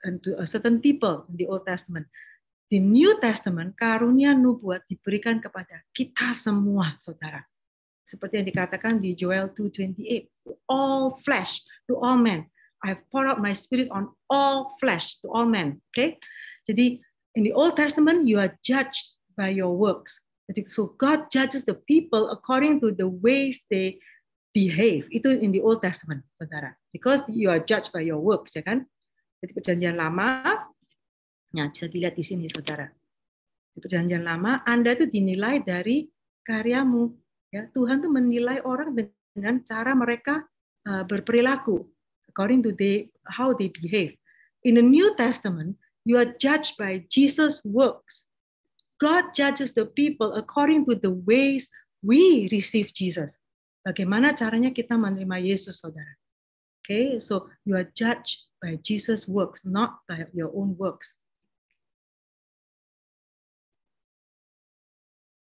and to certain people in the Old Testament. Di New Testament, karunia nubuat diberikan kepada kita semua, saudara. Seperti yang dikatakan di Joel 2:28, to all flesh, to all men, I have poured out my spirit on all flesh, to all men. Okay? Jadi in the Old Testament you are judged by your works. Jadi, so God judges the people according to the ways they behave. Itu in the Old Testament, saudara. Because you are judged by your works, ya kan? Jadi Perjanjian Lama, nah bisa dilihat di sini, saudara. Di Perjanjian Lama, Anda itu dinilai dari karyamu. Ya, Tuhan tuh menilai orang dengan cara mereka berperilaku, according to how they behave. In the New Testament, you are judged by Jesus' works. God judges the people according to the ways we receive Jesus. Bagaimana caranya kita menerima Yesus, saudara? Okay, so you are judged by Jesus' works, not by your own works.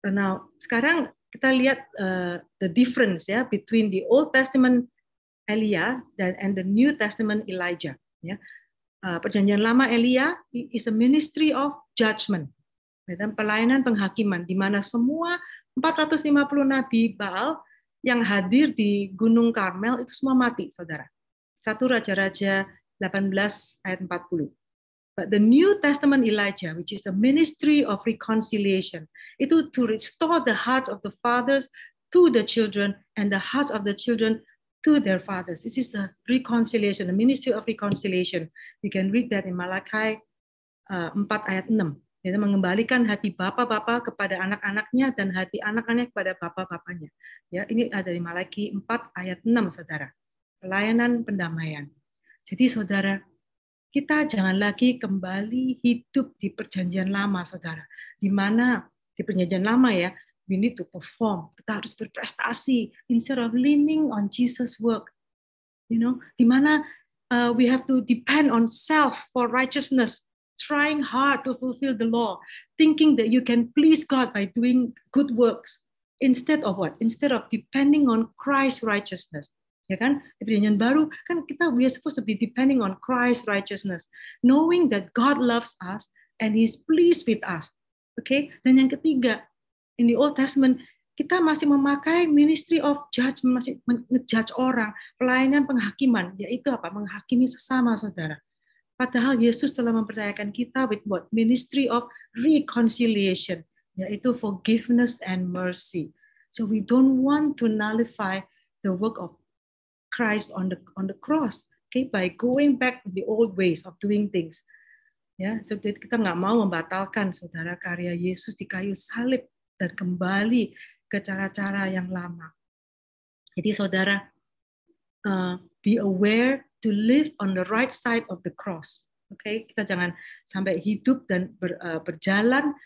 Now, sekarang kita lihat the difference ya between the Old Testament Elia and the New Testament Elijah. Ya, Perjanjian Lama Elia is a ministry of judgment, dan pelayanan penghakiman, di mana semua 450 nabi Baal yang hadir di Gunung Karmel itu semua mati, saudara. 1 Raja-Raja 18 ayat 40. But the New Testament Elijah, which is the ministry of reconciliation, itu to restore the hearts of the fathers to the children and the hearts of the children to their fathers. This is the reconciliation, the ministry of reconciliation. You can read that in Malachi 4 ayat 6. Yaitu mengembalikan hati bapak-bapak kepada anak-anaknya dan hati anak-anaknya kepada bapak-bapaknya. Ya, ini ada di Malaki 4 ayat 6, saudara. Pelayanan pendamaian. Jadi saudara, kita jangan lagi kembali hidup di perjanjian lama, saudara. Di mana di perjanjian lama ya, we need to perform. Kita harus berprestasi instead of leaning on Jesus' work. Di mana we have to depend on self for righteousness, trying hard to fulfill the law, thinking that you can please God by doing good works. Instead of what? Instead of depending on Christ's righteousness. Ya kan, di perjanjian baru kan we are supposed to be depending on Christ's righteousness, knowing that God loves us and He's pleased with us. Okay, dan yang ketiga, in the Old Testament kita masih memakai ministry of judgment, masih ngejudge orang, pelayanan penghakiman, yaitu apa? Menghakimi sesama, saudara. Padahal Yesus telah mempercayakan kita with what? Ministry of reconciliation, yaitu forgiveness and mercy. So we don't want to nullify the work of Christ on the cross, okay, by going back to the old ways of doing things. Ya, so kita nggak mau membatalkan, saudara, karya Yesus di kayu salib dan kembali ke cara-cara yang lama. Jadi saudara, be aware to live on the right side of the cross. Okay, kita jangan sampai hidup dan berjalan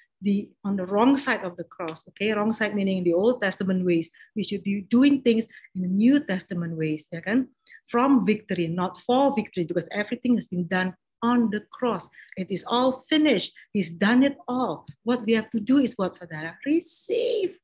on the wrong side of the cross. Okay, wrong side meaning the Old Testament ways. We should be doing things in the New Testament ways, ya kan? From victory, not for victory, because everything has been done on the cross. It is all finished. He's done it all. What we have to do is what, saudara? Receive.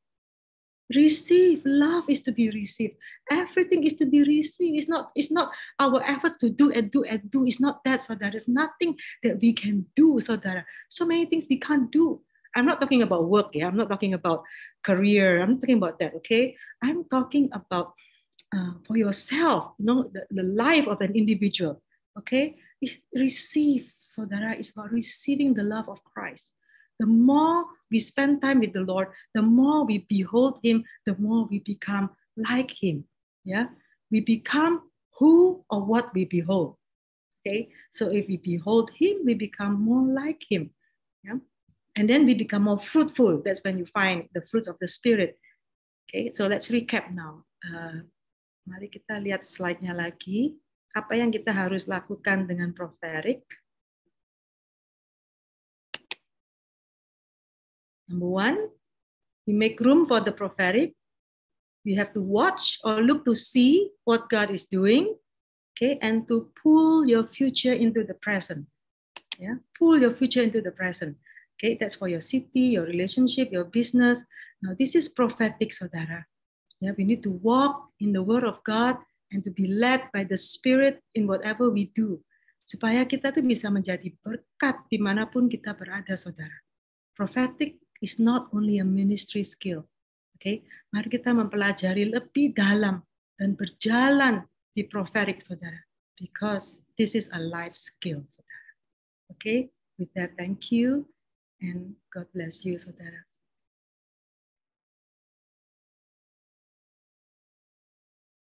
Receive. Love is to be received. Everything is to be received. It's not our efforts to do and do and do. It's not that, saudara. There's nothing that we can do, saudara. So many things we can't do. I'm not talking about work, yeah. I'm not talking about career. I'm not talking about that, okay? I'm talking about for yourself, the life of an individual, okay? Receive, saudara, is about receiving the love of Christ. The more we spend time with the Lord, the more we behold Him, the more we become like Him. Yeah, we become who or what we behold. Okay, so if we behold Him, we become more like Him. Yeah, and then we become more fruitful. That's when you find the fruits of the Spirit. Okay, so let's recap now. Mari kita lihat slide-nya lagi. Apa yang kita harus lakukan dengan prophetic? Number one, we make room for the prophetic. We have to watch or look to see what God is doing, okay, and to pull your future into the present. Yeah, pull your future into the present. Okay, that's for your city, your relationship, your business. Now, this is prophetic, saudara. Yeah, we need to walk in the Word of God and to be led by the Spirit in whatever we do, supaya kita tuh bisa menjadi berkat dimanapun kita berada, saudara. Prophetic is not only a ministry skill. Okay, mari kita mempelajari lebih dalam dan berjalan di prophetic, saudara, because this is a life skill, saudara. Okay, with that, thank you and God bless you, saudara.